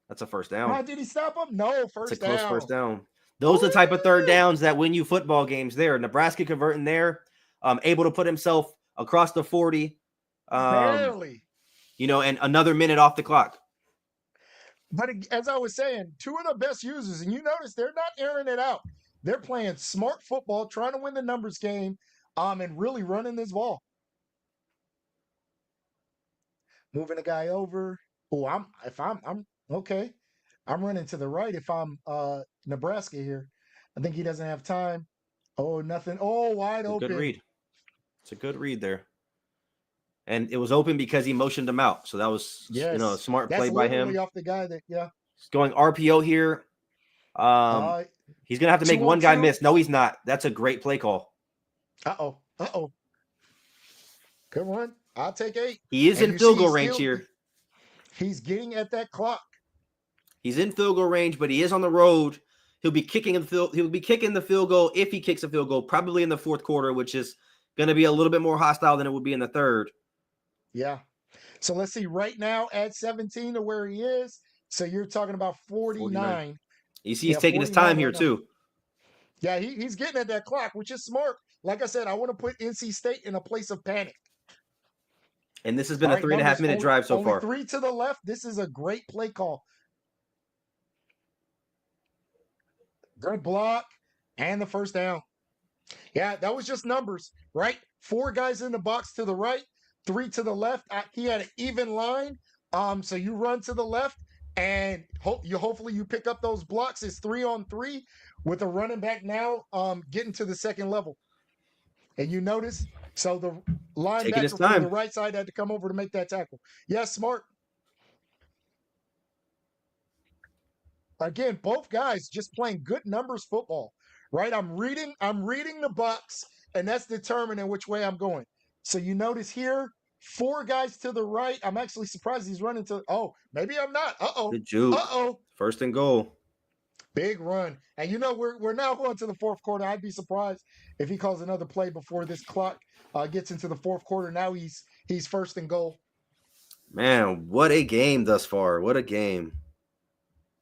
[SPEAKER 2] That's a first down.
[SPEAKER 1] Did he stop him? No, first
[SPEAKER 2] It's a close
[SPEAKER 1] down.
[SPEAKER 2] first down. Those are the type of third downs that win you football games there. Nebraska converting there, able to put himself across the 40.
[SPEAKER 1] Barely.
[SPEAKER 2] And another minute off the clock.
[SPEAKER 1] But as I was saying, two of the best users, and you notice they're not airing it out. They're playing smart football, trying to win the numbers game, and really running this ball. Moving a guy over. Oh, I'm okay. I'm running to the right if I'm Nebraska here. I think he doesn't have time. Oh, nothing. Oh, wide open.
[SPEAKER 2] Good read. It's a good read there. And it was open because he motioned him out. So that was a smart play by him.
[SPEAKER 1] Off the guy that
[SPEAKER 2] He's going RPO here. He's gonna have to make one guy miss. No, he's not. That's a great play call.
[SPEAKER 1] Uh-oh. Good one. I'll take 8.
[SPEAKER 2] He is in field goal range here.
[SPEAKER 1] He's getting at that clock.
[SPEAKER 2] He's in field goal range, but he is on the road. He'll be kicking the field goal if he kicks a field goal, probably in the fourth quarter, which is going to be a little bit more hostile than it would be in the third.
[SPEAKER 1] Yeah. So let's see. Right now, add 17 to where he is. So you're talking about 49.
[SPEAKER 2] You see, he's taking his time here too.
[SPEAKER 1] Yeah, he's getting at that clock, which is smart. Like I said, I want to put NC State in a place of panic.
[SPEAKER 2] And this has been a 3.5 minute drive so far.
[SPEAKER 1] 3 to the left. This is a great play call. Good block and the first down. Yeah, that was just numbers, right? 4 guys in the box to the right, 3 to the left. He had an even line. So you run to the left and hopefully you pick up those blocks. It's 3-on-3 with a running back now getting to the second level. And you notice, so the linebacker from the right side had to come over to make that tackle. Yeah, smart. Again, both guys just playing good numbers football, right? I'm reading the box, and that's determining which way I'm going. So you notice here, 4 guys to the right. I'm actually surprised he's running to. Oh, maybe I'm not.
[SPEAKER 2] Good juke. First and goal.
[SPEAKER 1] Big run. And we're now going to the fourth quarter. I'd be surprised if he calls another play before this clock gets into the fourth quarter. Now he's first and goal.
[SPEAKER 2] Man, what a game thus far. What a game.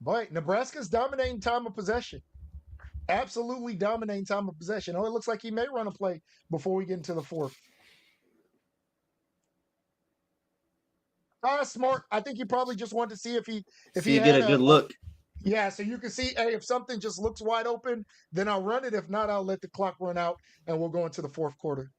[SPEAKER 1] But Nebraska's dominating time of possession. Absolutely dominating time of possession. Oh, it looks like he may run a play before we get into the fourth. Smart. I think he probably just wanted to see if he
[SPEAKER 2] get a good look.
[SPEAKER 1] Yeah, so you can see, hey, if something just looks wide open, then I'll run it. If not, I'll let the clock run out, and we'll go into the fourth quarter.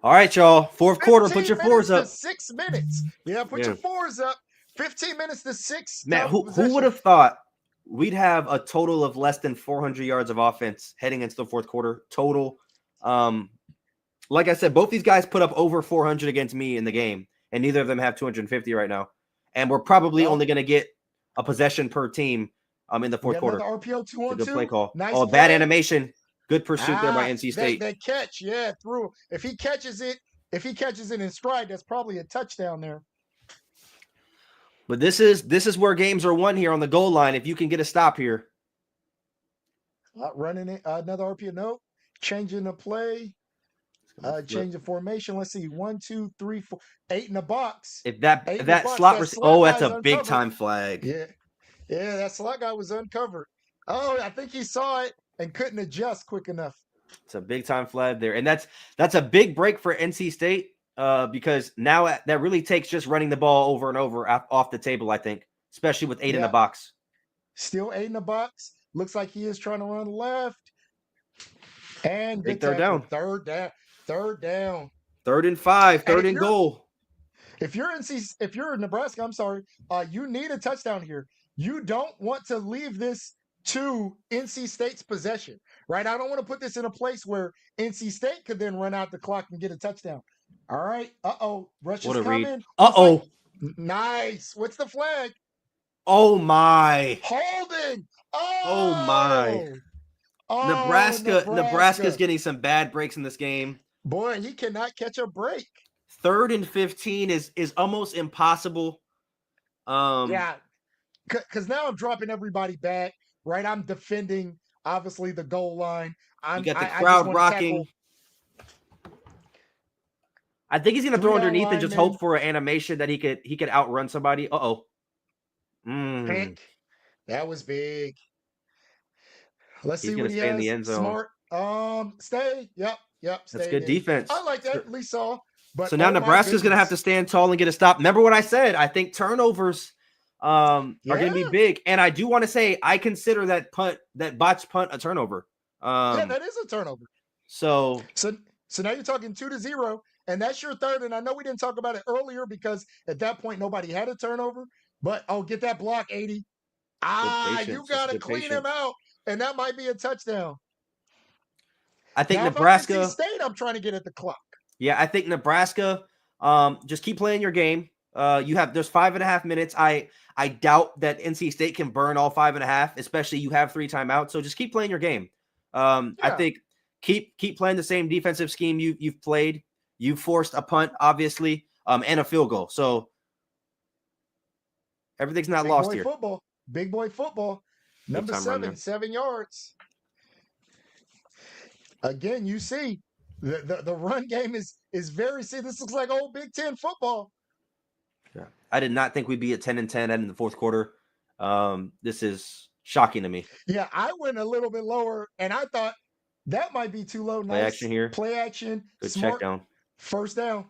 [SPEAKER 2] All right, y'all. Fourth quarter, put your 4s up.
[SPEAKER 1] 6 minutes. Yeah, put your 4s up. 15 minutes to 6.
[SPEAKER 2] Matt, who would have thought we'd have a total of less than 400 yards of offense heading into the fourth quarter total? Like I said, both these guys put up over 400 against me in the game, and neither of them have 250 right now. And we're probably only going to get a possession per team in the fourth quarter.
[SPEAKER 1] RPO 2-on-2.
[SPEAKER 2] Good play call.
[SPEAKER 1] Nice
[SPEAKER 2] play. Bad animation. Good pursuit there by NC State.
[SPEAKER 1] That catch, through. If he catches it in stride, that's probably a touchdown there.
[SPEAKER 2] But this is where games are won here on the goal line. If you can get a stop here.
[SPEAKER 1] Running it, another RPO. No, changing the play. Change the formation. Let's see. 1, 2, 3, 4, 8 in the box.
[SPEAKER 2] If that slot that's a big time flag.
[SPEAKER 1] Yeah. Yeah, that slot guy was uncovered. Oh, I think he saw it and couldn't adjust quick enough.
[SPEAKER 2] It's a big time flag there, and that's a big break for NC State because now that really takes just running the ball over and over off the table. I think, especially with 8 in the
[SPEAKER 1] Yeah,
[SPEAKER 2] box.
[SPEAKER 1] still 8 in the box. Looks like he is trying to run left. And
[SPEAKER 2] Big
[SPEAKER 1] good
[SPEAKER 2] third
[SPEAKER 1] tackle.
[SPEAKER 2] down.
[SPEAKER 1] Third down. Third down.
[SPEAKER 2] 3rd and 5.
[SPEAKER 1] And
[SPEAKER 2] Third and goal.
[SPEAKER 1] if you're in Nebraska, I'm sorry, you need a touchdown here. You don't want to leave this to NC State's possession, right? I don't want to put this in a place where NC State could then run out the clock and get a touchdown. All right. Uh-oh. Rush
[SPEAKER 2] What
[SPEAKER 1] is
[SPEAKER 2] a read.
[SPEAKER 1] coming. Looks like
[SPEAKER 2] Uh-oh.
[SPEAKER 1] nice. What's the flag?
[SPEAKER 2] Oh my.
[SPEAKER 1] Holding.
[SPEAKER 2] Oh my.
[SPEAKER 1] Oh. Oh,
[SPEAKER 2] Nebraska's
[SPEAKER 1] Nebraska.
[SPEAKER 2] getting some bad breaks in this game.
[SPEAKER 1] Boy, he cannot catch a break.
[SPEAKER 2] 3rd and 15 is almost impossible.
[SPEAKER 1] Yeah, because now I'm dropping everybody back, right? I'm defending, obviously, the goal line.
[SPEAKER 2] You got the
[SPEAKER 1] I just
[SPEAKER 2] crowd
[SPEAKER 1] want to
[SPEAKER 2] rocking.
[SPEAKER 1] tackle
[SPEAKER 2] I think he's gonna throw
[SPEAKER 1] 3
[SPEAKER 2] underneath and just
[SPEAKER 1] linemen.
[SPEAKER 2] hope for an animation that he could outrun somebody. Uh-oh.
[SPEAKER 1] Pick. That was big. Let's
[SPEAKER 2] He's
[SPEAKER 1] see
[SPEAKER 2] gonna
[SPEAKER 1] what he
[SPEAKER 2] stay in the
[SPEAKER 1] has.
[SPEAKER 2] end zone.
[SPEAKER 1] Smart. Stay. Yep.
[SPEAKER 2] That's
[SPEAKER 1] Stayed
[SPEAKER 2] good
[SPEAKER 1] in.
[SPEAKER 2] defense.
[SPEAKER 1] I like that. At least saw. But
[SPEAKER 2] So now
[SPEAKER 1] oh my
[SPEAKER 2] Nebraska's gonna have to
[SPEAKER 1] goodness.
[SPEAKER 2] stand tall and get a stop. Remember what I said? I think turnovers are
[SPEAKER 1] Yeah.
[SPEAKER 2] gonna be big. And I do want to say I consider that botched punt a turnover.
[SPEAKER 1] Yeah, that is a turnover.
[SPEAKER 2] So
[SPEAKER 1] now you're talking 2-0, and that's your third. And I know we didn't talk about it earlier because at that point nobody had a turnover. But get that block, 80. You got to clean him out, and that might be a touchdown.
[SPEAKER 2] I think
[SPEAKER 1] now,
[SPEAKER 2] Nebraska.
[SPEAKER 1] If I'm NC State, I'm trying to get at the clock.
[SPEAKER 2] Yeah, I think Nebraska. Just keep playing your game. There's 5.5 minutes. I doubt that NC State can burn all 5.5, especially you have 3 timeouts. So just keep playing your game. I think keep playing the same defensive scheme you've played. You've forced a punt, obviously, and a field goal. So everything's not lost here.
[SPEAKER 1] Big boy football. Number 7, 7 yards. Again, you see the run game is very. See, this looks like old Big Ten football.
[SPEAKER 2] Yeah, I did not think we'd be at 10-10 in the fourth quarter. This is shocking to me.
[SPEAKER 1] Yeah, I went a little bit lower, and I thought that might be too low.
[SPEAKER 2] Play action here.
[SPEAKER 1] Play action.
[SPEAKER 2] Good
[SPEAKER 1] smart
[SPEAKER 2] check down.
[SPEAKER 1] First down.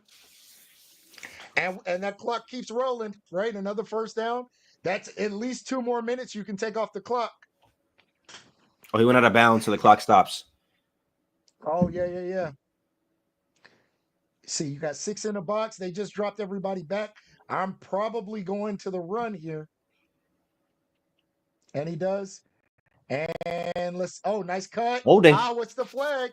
[SPEAKER 1] And that clock keeps rolling, right? Another first down. That's at least 2 more minutes you can take off the clock.
[SPEAKER 2] Oh, he went out of bounds, so the clock stops.
[SPEAKER 1] Oh, yeah. See, you got 6 in the box. They just dropped everybody back. I'm probably going to the run here. And he does. And nice cut.
[SPEAKER 2] Holding.
[SPEAKER 1] What's the flag?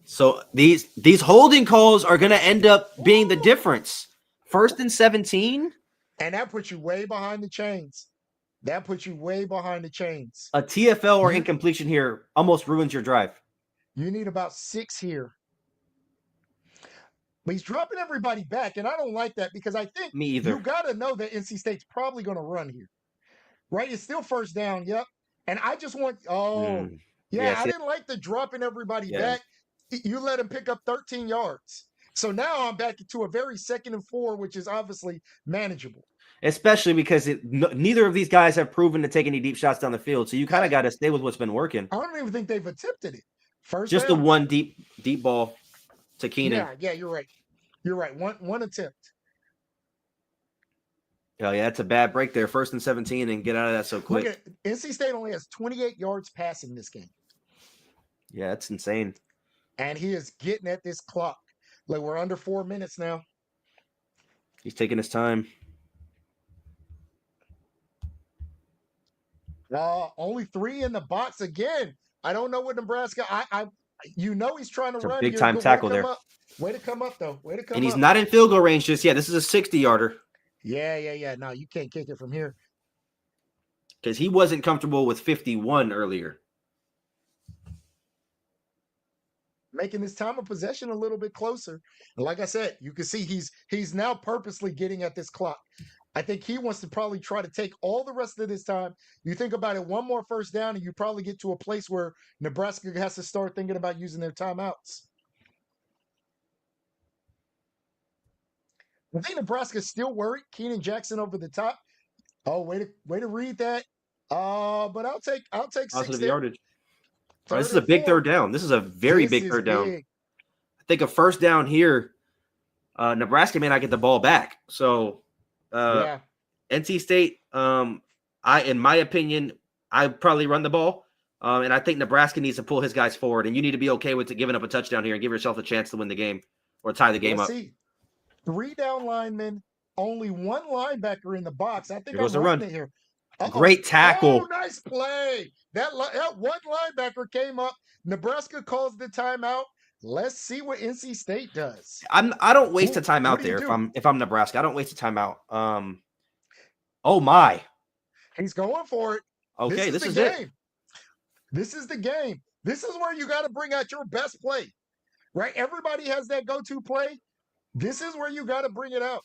[SPEAKER 2] So these holding calls are going to end up being the difference. 1st and 17.
[SPEAKER 1] And that puts you way behind the chains. A
[SPEAKER 2] TFL or incompletion here almost ruins your drive.
[SPEAKER 1] You need about 6 here. But he's dropping everybody back, and I don't like that because I think
[SPEAKER 2] Me either.
[SPEAKER 1] You got to know that NC State's probably going to run here. Right? It's still first down, yep. And I just want I didn't like the dropping everybody back. You let him pick up 13 yards. So now I'm back to a very 2nd and 4, which is obviously manageable.
[SPEAKER 2] Especially because neither of these guys have proven to take any deep shots down the field. So you kind of got to stay with what's been working.
[SPEAKER 1] I don't even think they've attempted it.
[SPEAKER 2] Just
[SPEAKER 1] down.
[SPEAKER 2] The one deep ball to Keenan.
[SPEAKER 1] Yeah, you're right. One attempt.
[SPEAKER 2] Oh, yeah, that's a bad break there. 1st and 17 and get out of that so quick.
[SPEAKER 1] Look at NC State only has 28 yards passing this game.
[SPEAKER 2] Yeah, that's insane.
[SPEAKER 1] And he is getting at this clock. Like, we're under 4 minutes now.
[SPEAKER 2] He's taking his time.
[SPEAKER 1] Only 3 in the box again. I don't know what Nebraska. He's trying to run.
[SPEAKER 2] Big time tackle there.
[SPEAKER 1] Way to come up, though.
[SPEAKER 2] And he's not in field goal range just yet. This is a 60-yarder.
[SPEAKER 1] Yeah. No, you can't kick it from here.
[SPEAKER 2] Because he wasn't comfortable with 51 earlier.
[SPEAKER 1] Making his time of possession a little bit closer. And like I said, you can see he's now purposely getting at this clock. I think he wants to probably try to take all the rest of this time. You think about it, one more first down, and you probably get to a place where Nebraska has to start thinking about using their timeouts. I think Nebraska's still worried. Keenan Jackson over the top. Oh, way to read that. But I'll take
[SPEAKER 2] Positive
[SPEAKER 1] 6 there.
[SPEAKER 2] yardage. All right, this
[SPEAKER 1] Third
[SPEAKER 2] is a
[SPEAKER 1] and
[SPEAKER 2] big
[SPEAKER 1] 4.
[SPEAKER 2] third down. This is a very
[SPEAKER 1] This
[SPEAKER 2] big
[SPEAKER 1] is
[SPEAKER 2] third down.
[SPEAKER 1] big.
[SPEAKER 2] I think a first down here, Nebraska may not get the ball back. So
[SPEAKER 1] Yeah.
[SPEAKER 2] NC State, in my opinion, I probably run the ball. And I think Nebraska needs to pull his guys forward, and you need to be okay with giving up a touchdown here and give yourself a chance to win the game or tie the game
[SPEAKER 1] Let's
[SPEAKER 2] up.
[SPEAKER 1] see. 3 down linemen, only 1 linebacker in the box. I think
[SPEAKER 2] Here goes
[SPEAKER 1] I'm
[SPEAKER 2] the
[SPEAKER 1] running
[SPEAKER 2] run.
[SPEAKER 1] it here. Uh-oh.
[SPEAKER 2] Great tackle.
[SPEAKER 1] Oh, nice play. That one linebacker came up. Nebraska calls the timeout. Let's see what NC State does.
[SPEAKER 2] I don't waste a
[SPEAKER 1] What
[SPEAKER 2] timeout
[SPEAKER 1] do you
[SPEAKER 2] there
[SPEAKER 1] do?
[SPEAKER 2] if I'm Nebraska. I don't waste a timeout. Oh my.
[SPEAKER 1] He's going for it.
[SPEAKER 2] Okay,
[SPEAKER 1] This
[SPEAKER 2] this
[SPEAKER 1] is
[SPEAKER 2] is
[SPEAKER 1] the
[SPEAKER 2] it.
[SPEAKER 1] game. This is the game. This is where you got to bring out your best play, right? Everybody has that go-to play. This is where you got to bring it out.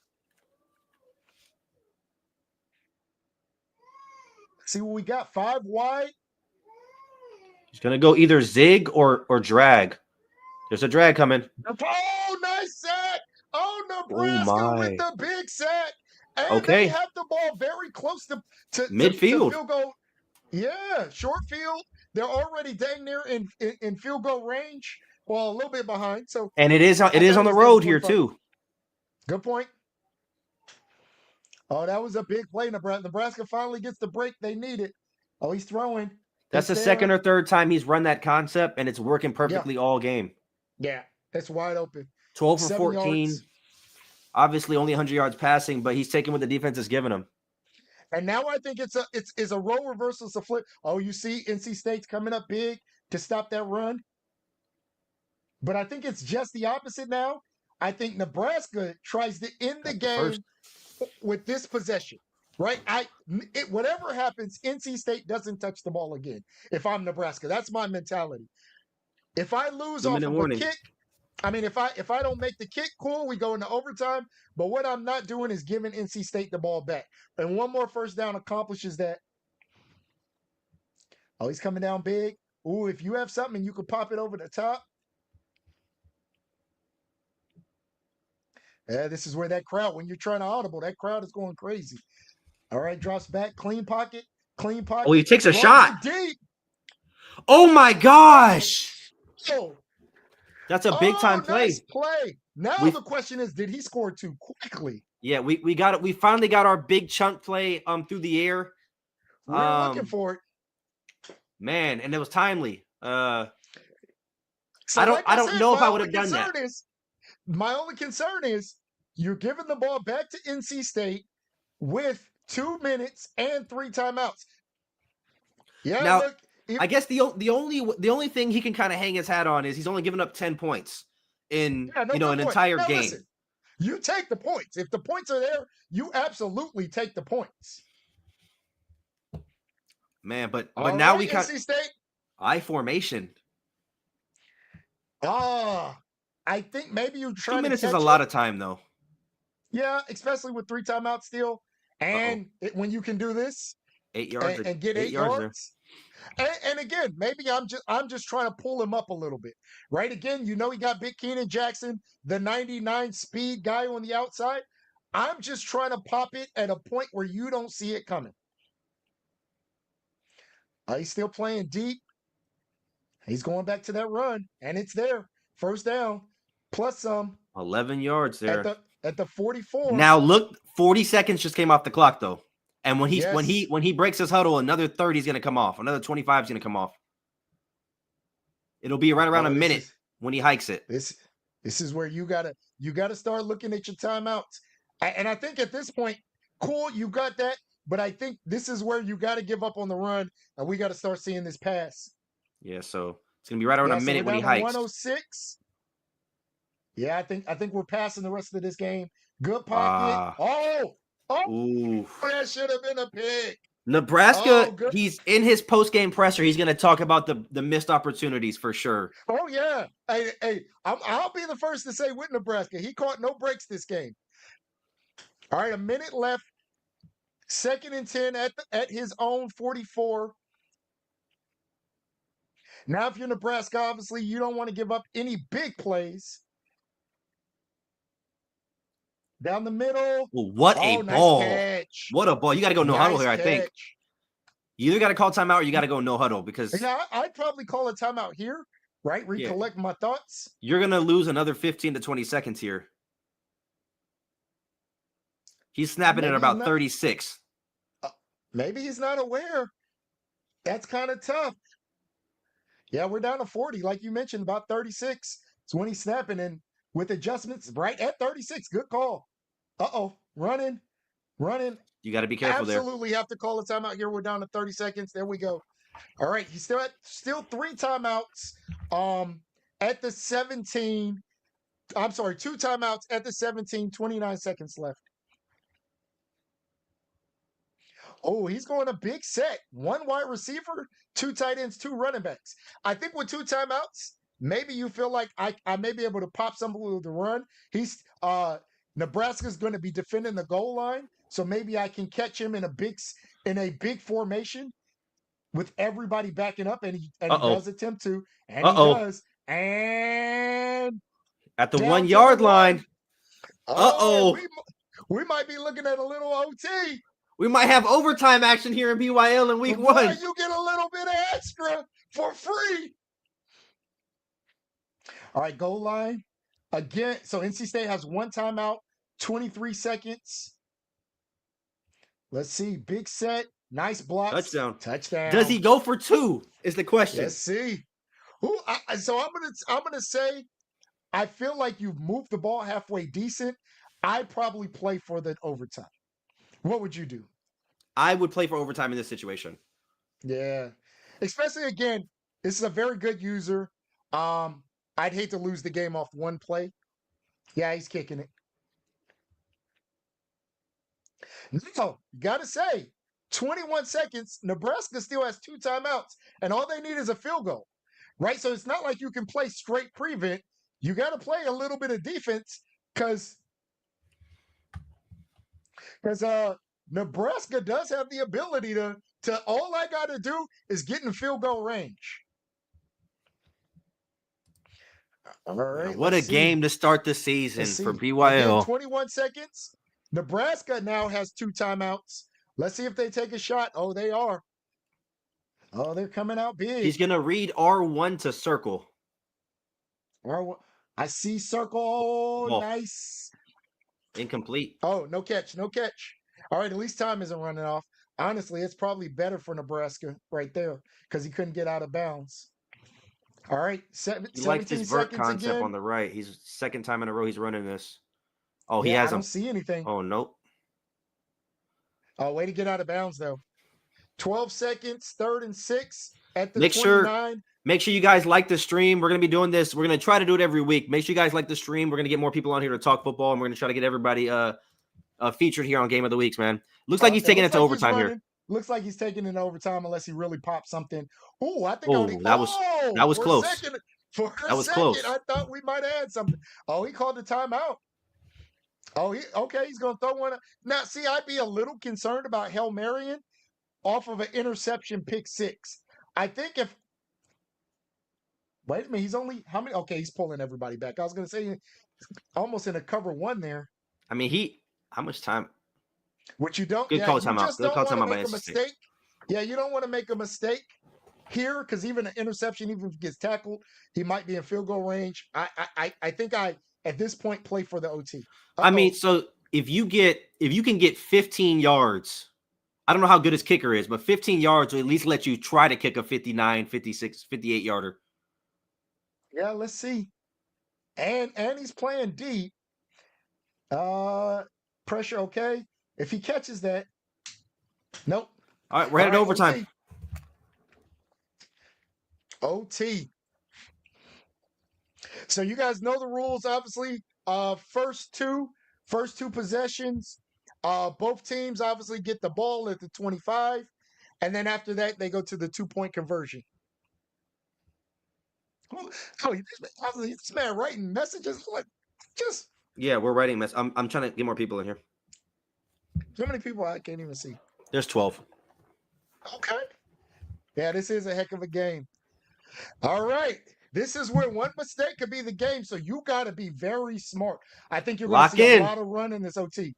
[SPEAKER 1] See what we got. 5 wide.
[SPEAKER 2] He's gonna go either zig or drag. There's a drag coming.
[SPEAKER 1] Oh, nice sack. Oh,
[SPEAKER 2] Oh
[SPEAKER 1] Nebraska with
[SPEAKER 2] my.
[SPEAKER 1] the big sack. And they
[SPEAKER 2] Okay.
[SPEAKER 1] have the ball very close to
[SPEAKER 2] Midfield.
[SPEAKER 1] field goal. Yeah, short field. They're already dang near in field goal range. Well, a little bit behind. So
[SPEAKER 2] And it is
[SPEAKER 1] I
[SPEAKER 2] on
[SPEAKER 1] thought it
[SPEAKER 2] the
[SPEAKER 1] was down to
[SPEAKER 2] road here
[SPEAKER 1] 25.
[SPEAKER 2] too.
[SPEAKER 1] Good point. Oh, that was a big play. Nebraska finally gets the break they needed. Oh, he's throwing.
[SPEAKER 2] That's the
[SPEAKER 1] It's
[SPEAKER 2] second
[SPEAKER 1] there.
[SPEAKER 2] or third time he's run that concept, and it's working perfectly all game.
[SPEAKER 1] Yeah, it's wide open.
[SPEAKER 2] 12 for
[SPEAKER 1] 7
[SPEAKER 2] 14.
[SPEAKER 1] yards.
[SPEAKER 2] Obviously, only 100 yards passing, but he's taking what the defense is giving him.
[SPEAKER 1] And now I think it's a role reversal. It's a flip. Oh, you see NC State's coming up big to stop that run. But I think it's just the opposite now. I think Nebraska tries to end the
[SPEAKER 2] Got the first.
[SPEAKER 1] game with this possession, right? Whatever happens, NC State doesn't touch the ball again. If I'm Nebraska, that's my mentality. If I lose off
[SPEAKER 2] 2-minute
[SPEAKER 1] of a
[SPEAKER 2] warning.
[SPEAKER 1] kick, I mean, if I don't make the kick, cool, we go into overtime. But what I'm not doing is giving NC State the ball back. And one more first down accomplishes that. Oh, he's coming down big. Ooh, if you have something and you could pop it over the top. Yeah, this is where that crowd, when you're trying to audible, that crowd is going crazy. All right, drops back, clean pocket.
[SPEAKER 2] Oh, he takes a
[SPEAKER 1] throws
[SPEAKER 2] shot.
[SPEAKER 1] it deep.
[SPEAKER 2] Oh my gosh.
[SPEAKER 1] Oh,
[SPEAKER 2] That's a big time play.
[SPEAKER 1] Nice play. Now the question is, did he score too quickly?
[SPEAKER 2] Yeah, we got it. We finally got our big chunk play through the air.
[SPEAKER 1] We're looking for it.
[SPEAKER 2] Man, and it was timely.
[SPEAKER 1] So
[SPEAKER 2] I don't know if I would have done that.
[SPEAKER 1] My only concern is you're giving the ball back to NC State with 2 minutes and 3 timeouts. Yeah,
[SPEAKER 2] now,
[SPEAKER 1] look.
[SPEAKER 2] I guess the only thing he can kind of hang his hat on is he's only given up 10 points in an entire game.
[SPEAKER 1] Listen, you take the points. If the points are there, you absolutely take the points.
[SPEAKER 2] Man, but now we got
[SPEAKER 1] NC State
[SPEAKER 2] I formation.
[SPEAKER 1] I think maybe you try
[SPEAKER 2] 2 minutes
[SPEAKER 1] to
[SPEAKER 2] is a lot of time though.
[SPEAKER 1] Yeah, especially with 3 timeouts still. And when you can do this
[SPEAKER 2] 8 yards
[SPEAKER 1] and get 8 yards. And again, maybe I'm just trying to pull him up a little bit. Right? Again, he got Big Keenan Jackson, the 99 speed guy on the outside. I'm just trying to pop it at a point where you don't see it coming. He's still playing deep. He's going back to that run, and it's there. First down, plus some.
[SPEAKER 2] 11 yards there.
[SPEAKER 1] At the 44.
[SPEAKER 2] Now look, 40 seconds just came off the clock though. And when he breaks his huddle, another 30 is going to come off. Another 25 is going to come off. It'll be right around a minute when he hikes it.
[SPEAKER 1] This is where you gotta start looking at your timeouts. And I think at this point, cool, you got that. But I think this is where you got to give up on the run, and we got to start seeing this pass.
[SPEAKER 2] Yeah, so it's gonna be right around a minute when he hikes.
[SPEAKER 1] 106. Yeah, I think we're passing the rest of this game. Good pocket.
[SPEAKER 2] Ooh.
[SPEAKER 1] That should have been a pick.
[SPEAKER 2] Nebraska, he's in his post-game presser. He's going to talk about the missed opportunities for sure.
[SPEAKER 1] Oh, yeah. Hey, I'll be the first to say with Nebraska, he caught no breaks this game. All right, a minute left. 2nd and 10 at his own 44. Now, if you're Nebraska, obviously, you don't want to give up any big plays. Down the middle.
[SPEAKER 2] Well, what a ball.
[SPEAKER 1] Nice catch.
[SPEAKER 2] What a ball. You got to go no huddle here, I think. You either got to call timeout or you got to go no huddle because
[SPEAKER 1] Yeah, I'd probably call a timeout here, right? Recollect my thoughts.
[SPEAKER 2] you're going to lose another 15 to 20 seconds here. He's snapping at about 36.
[SPEAKER 1] Maybe he's not aware. That's kind of tough. Yeah, we're down to 40, like you mentioned, about 36. It's when he's snapping, and with adjustments right at 36. Good call. Uh-oh, running.
[SPEAKER 2] You got to be careful there.
[SPEAKER 1] Absolutely have to call a timeout here. We're down to 30 seconds. There we go. All right, he's still 3 timeouts. At the 17. I'm sorry, 2 timeouts at the 17. 29 seconds left. Oh, he's going a big set. 1 wide receiver, 2 tight ends, 2 running backs. I think with 2 timeouts, maybe you feel like I may be able to pop something with the run. Nebraska's going to be defending the goal line, so maybe I can catch him in a big formation with everybody backing up, and he does attempt to, and he does, and
[SPEAKER 2] at the 1 yard line.
[SPEAKER 1] We might be looking at a little OT.
[SPEAKER 2] We might have overtime action here in BYL in week 1.
[SPEAKER 1] You get a little bit of extra for free. All right, goal line. Again, so NC State has 1 timeout, 23 seconds. Let's see. Big set. Nice block. Touchdown.
[SPEAKER 2] Does he go for 2 is the question.
[SPEAKER 1] Let's see. So I'm gonna say I feel like you've moved the ball halfway decent. I'd probably play for the overtime. What would you do?
[SPEAKER 2] I would play for overtime in this situation.
[SPEAKER 1] Yeah. Especially, again, this is a very good user. I'd hate to lose the game off 1 play. Yeah, he's kicking it. No, got to say, 21 seconds, Nebraska still has 2 timeouts, and all they need is a field goal, right? So it's not like you can play straight prevent. You got to play a little bit of defense because Nebraska does have the ability to all I got to do is get in field goal range. All right.
[SPEAKER 2] What a game to start the season for BYL.
[SPEAKER 1] Again, 21 seconds. Nebraska now has 2 timeouts. Let's see if they take a shot. Oh, they are. Oh, they're coming out big.
[SPEAKER 2] He's going to read R1 to circle.
[SPEAKER 1] R1. I see circle. Oh, nice.
[SPEAKER 2] Incomplete.
[SPEAKER 1] Oh, no catch. All right, at least time isn't running off. Honestly, it's probably better for Nebraska right there because he couldn't get out of bounds. All right,
[SPEAKER 2] he likes his vert concept again. On the right. He's 2nd time in a row he's running this. Oh, he has
[SPEAKER 1] I don't see anything.
[SPEAKER 2] Oh, nope.
[SPEAKER 1] Oh, way to get out of bounds, though. 12 seconds, 3rd and 6 at the 29.
[SPEAKER 2] Make sure you guys like the stream. We're going to be doing this. We're going to try to do it every week. Make sure you guys like the stream. We're going to get more people on here to talk football, and we're going to try to get everybody featured here on Game of the Weeks, man. Looks like he's taking it to overtime here.
[SPEAKER 1] Looks like he's taking it to overtime unless he really pops something. Oh, I think
[SPEAKER 2] that was close.
[SPEAKER 1] For a second, I thought we might add something. Oh, he called the timeout. Oh, he's going to throw one. Now, see, I'd be a little concerned about Hail Marrying off of an interception pick 6. I think if – wait a minute, he's only – how many – okay, he's pulling everybody back. I was going to say almost in a cover 1 there.
[SPEAKER 2] I mean, how much time?
[SPEAKER 1] Which you don't –
[SPEAKER 2] Good call timeout.
[SPEAKER 1] Good call timeout by mistake. Yeah, you don't want to make a mistake here because even an interception, even if he gets tackled, he might be in field goal range. I think at this point, play for the OT.
[SPEAKER 2] I mean, so if you can get 15 yards, I don't know how good his kicker is, but 15 yards will at least let you try to kick a 59, 56, 58 yarder.
[SPEAKER 1] Yeah, let's see. And he's playing deep. Pressure, okay. If he catches that, nope.
[SPEAKER 2] All right, we're headed to overtime.
[SPEAKER 1] OT. So you guys know the rules, obviously. First two possessions, both teams obviously get the ball at the 25, and then after that they go to the 2-point conversion. Oh, this man writing messages like just.
[SPEAKER 2] Yeah, we're writing messages. I'm trying to get more people in here.
[SPEAKER 1] So many people I can't even see.
[SPEAKER 2] There's 12.
[SPEAKER 1] Okay. Yeah, this is a heck of a game. All right. This is where one mistake could be the game, so you got to be very smart. I think you're going to see a lot of run in this OT.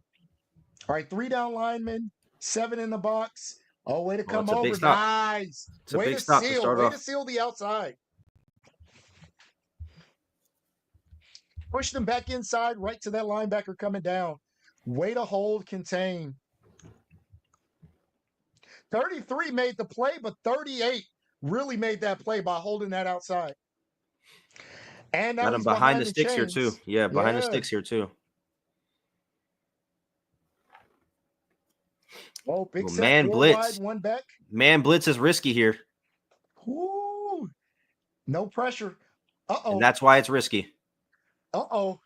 [SPEAKER 1] All right, 3 down linemen, 7 in the box. Oh, way to
[SPEAKER 2] Oh,
[SPEAKER 1] come
[SPEAKER 2] it's a big
[SPEAKER 1] over.
[SPEAKER 2] stop.
[SPEAKER 1] Nice.
[SPEAKER 2] It's a
[SPEAKER 1] Way
[SPEAKER 2] big
[SPEAKER 1] to
[SPEAKER 2] stop to
[SPEAKER 1] seal.
[SPEAKER 2] start
[SPEAKER 1] Way
[SPEAKER 2] off.
[SPEAKER 1] to seal the outside. Push them back inside, right to that linebacker coming down. Way to hold, contain. 33 made the play, but 38 really made that play by holding that outside. And now
[SPEAKER 2] Got him
[SPEAKER 1] he's
[SPEAKER 2] behind
[SPEAKER 1] behind
[SPEAKER 2] the
[SPEAKER 1] the
[SPEAKER 2] sticks here
[SPEAKER 1] chains.
[SPEAKER 2] too. Yeah, behind the
[SPEAKER 1] Yeah.
[SPEAKER 2] sticks here too.
[SPEAKER 1] Oh, big
[SPEAKER 2] Well,
[SPEAKER 1] set,
[SPEAKER 2] man
[SPEAKER 1] 4
[SPEAKER 2] blitz.
[SPEAKER 1] wide, 1 back.
[SPEAKER 2] Man blitz is risky here.
[SPEAKER 1] Ooh, no pressure.
[SPEAKER 2] And
[SPEAKER 1] Uh-oh.
[SPEAKER 2] that's why it's risky.
[SPEAKER 1] Uh-oh.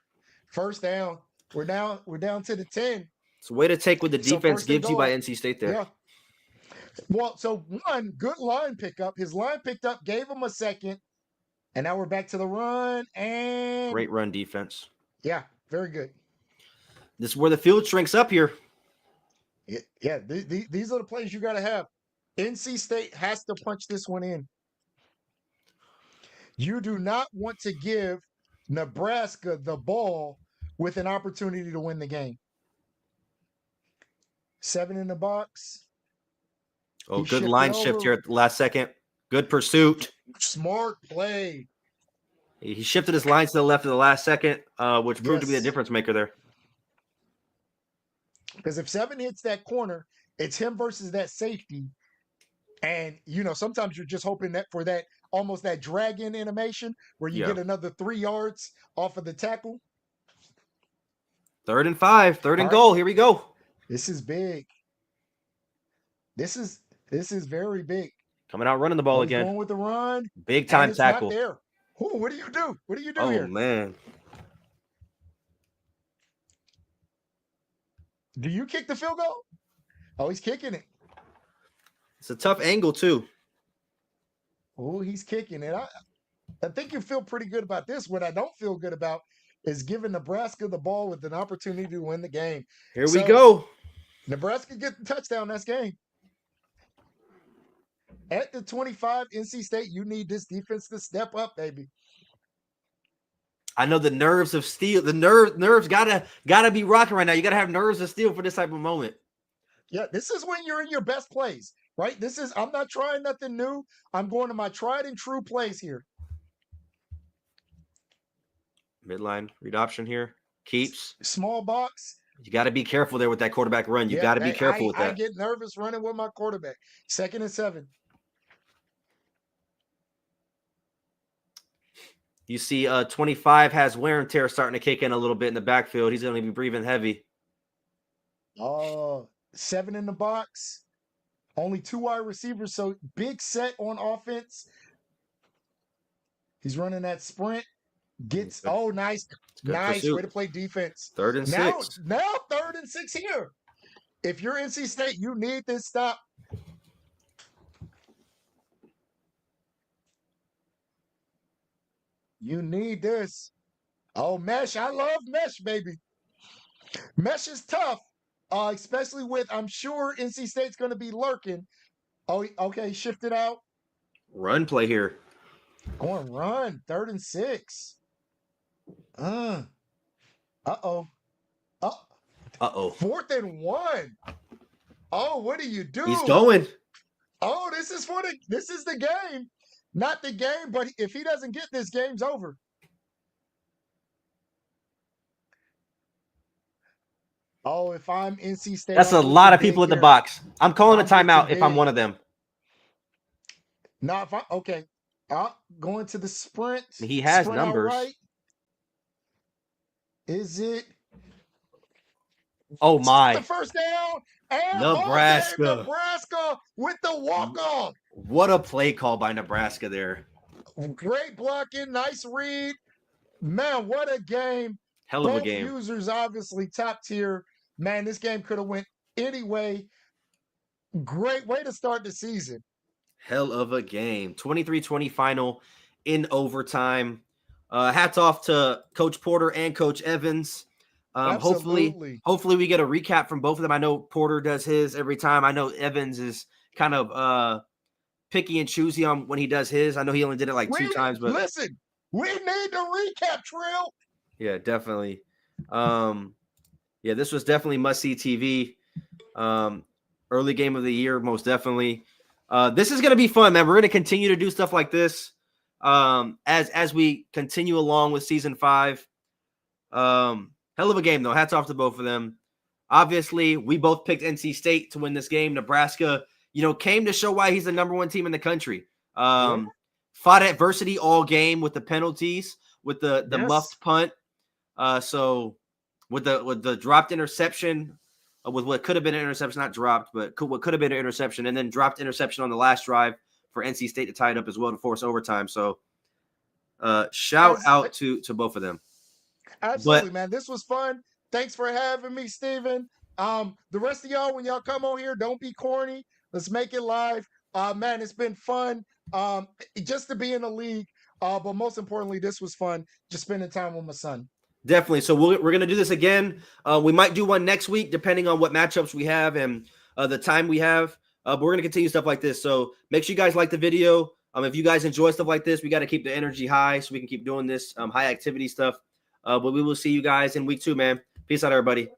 [SPEAKER 1] First down. We're down to the 10.
[SPEAKER 2] It's a way to take what the
[SPEAKER 1] So
[SPEAKER 2] defense
[SPEAKER 1] first and
[SPEAKER 2] gives you by
[SPEAKER 1] goal.
[SPEAKER 2] NC State there.
[SPEAKER 1] Yeah. Well, so one good line pickup. His line picked up, gave him a second. And now we're back to the run. And
[SPEAKER 2] Great run defense.
[SPEAKER 1] yeah, very good.
[SPEAKER 2] This is where the field shrinks up here.
[SPEAKER 1] Yeah, these are the plays you got to have. NC State has to punch this one in. You do not want to give Nebraska the ball with an opportunity to win the game. 7 in the box.
[SPEAKER 2] Oh,
[SPEAKER 1] He
[SPEAKER 2] good
[SPEAKER 1] shifted
[SPEAKER 2] line shift
[SPEAKER 1] over.
[SPEAKER 2] here at the last second. Good pursuit.
[SPEAKER 1] Smart play.
[SPEAKER 2] He shifted his lines to the left at the last second, which proved to be the
[SPEAKER 1] Yes.
[SPEAKER 2] difference maker there.
[SPEAKER 1] Because if 7 hits that corner, it's him versus that safety. And, sometimes you're just hoping that for that almost that drag-in animation where you get another 3 yards off of the tackle.
[SPEAKER 2] 3rd and 5, third and
[SPEAKER 1] All right.
[SPEAKER 2] goal. Here we go.
[SPEAKER 1] This is big. This is very big.
[SPEAKER 2] Coming out running the ball
[SPEAKER 1] He's
[SPEAKER 2] again.
[SPEAKER 1] going with the run.
[SPEAKER 2] Big time
[SPEAKER 1] and it's
[SPEAKER 2] tackle.
[SPEAKER 1] Not there. Ooh, what do you do? What do you do here?
[SPEAKER 2] Oh, man.
[SPEAKER 1] Do you kick the field goal? Oh, he's kicking it.
[SPEAKER 2] It's a tough angle, too.
[SPEAKER 1] Oh, he's kicking it. I think you feel pretty good about this. What I don't feel good about is giving Nebraska the ball with an opportunity to win the game.
[SPEAKER 2] Here we go.
[SPEAKER 1] Nebraska get the touchdown. That's game. At the 25, NC State, you need this defense to step up, baby.
[SPEAKER 2] I know the nerves of steel. The nerves gotta be rocking right now. You gotta have nerves of steel for this type of moment.
[SPEAKER 1] Yeah, this is when you're in your best plays, right? I'm not trying nothing new. I'm going to my tried and true plays here.
[SPEAKER 2] Midline read option here. Keeps.
[SPEAKER 1] Small box.
[SPEAKER 2] You got to be careful there with that quarterback run. You got to be careful with that.
[SPEAKER 1] I get nervous running with my quarterback. 2nd and 7.
[SPEAKER 2] You see 25 has wear and tear starting to kick in a little bit in the backfield. He's going to be breathing heavy.
[SPEAKER 1] 7 in the box. Only 2 wide receivers, so big set on offense. He's running that sprint. Nice. Nice
[SPEAKER 2] pursuit.
[SPEAKER 1] Way to play defense.
[SPEAKER 2] 3rd and 6.
[SPEAKER 1] Now 3rd and 6 here. If you're NC State, you need this stop. You need this. Oh, mesh. I love mesh, baby. Mesh is tough, especially with, I'm sure NC State's going to be lurking. Oh, okay. Shift it out.
[SPEAKER 2] Run play here.
[SPEAKER 1] Going run. 3rd and 6. Uh-oh.
[SPEAKER 2] Uh-oh.
[SPEAKER 1] 4th and 1. Oh, what do you do?
[SPEAKER 2] He's going.
[SPEAKER 1] Oh, this is the game. Not the game, but if he doesn't get this, game's over. Oh, if I'm NC State.
[SPEAKER 2] That's a lot of people in the box. I'm calling a timeout if I'm one of them.
[SPEAKER 1] No, okay. Going to the sprint.
[SPEAKER 2] He has numbers.
[SPEAKER 1] Right. Is it?
[SPEAKER 2] Oh, my.
[SPEAKER 1] The first down. And
[SPEAKER 2] Nebraska
[SPEAKER 1] with the walk-off.
[SPEAKER 2] What a play call by Nebraska there.
[SPEAKER 1] Great blocking. Nice read. Man, what a game.
[SPEAKER 2] Hell of a game.
[SPEAKER 1] Both users obviously top tier. Man, this game could have went any way. Great way to start the season.
[SPEAKER 2] Hell of a game. 23-20 final in overtime. Hats off to Coach Porter and Coach Evans. Hopefully we get a recap from both of them. I know Porter does his every time. I know Evans is kind of picky and choosy on when he does his. I know he only did it like 2 times, but
[SPEAKER 1] listen, we need the recap, Trill.
[SPEAKER 2] Yeah, definitely. Yeah, this was definitely must-see TV. early game of the year, most definitely. This is going to be fun, man. We're going to continue to do stuff like this as we continue along with season 5. Hell of a game, though. Hats off to both of them. Obviously, we both picked NC State to win this game. Nebraska, came to show why he's the number 1 team in the country. Fought adversity all game with the penalties, with the muffed punt. So with the dropped interception, with what could have been an interception, not dropped, but what could have been an interception, and then dropped interception on the last drive for NC State to tie it up as well to force overtime. So shout out to both of them.
[SPEAKER 1] Absolutely, man. This was fun. Thanks for having me, Steven. The rest of y'all, when y'all come on here, don't be corny. Let's make it live. Man, it's been fun just to be in the league. But most importantly, this was fun, just spending time with my son.
[SPEAKER 2] Definitely. So we're going to do this again. We might do one next week, depending on what matchups we have and the time we have. But we're going to continue stuff like this. So make sure you guys like the video. If you guys enjoy stuff like this, we got to keep the energy high so we can keep doing this high activity stuff. But we will see you guys in week 2, man. Peace out, everybody.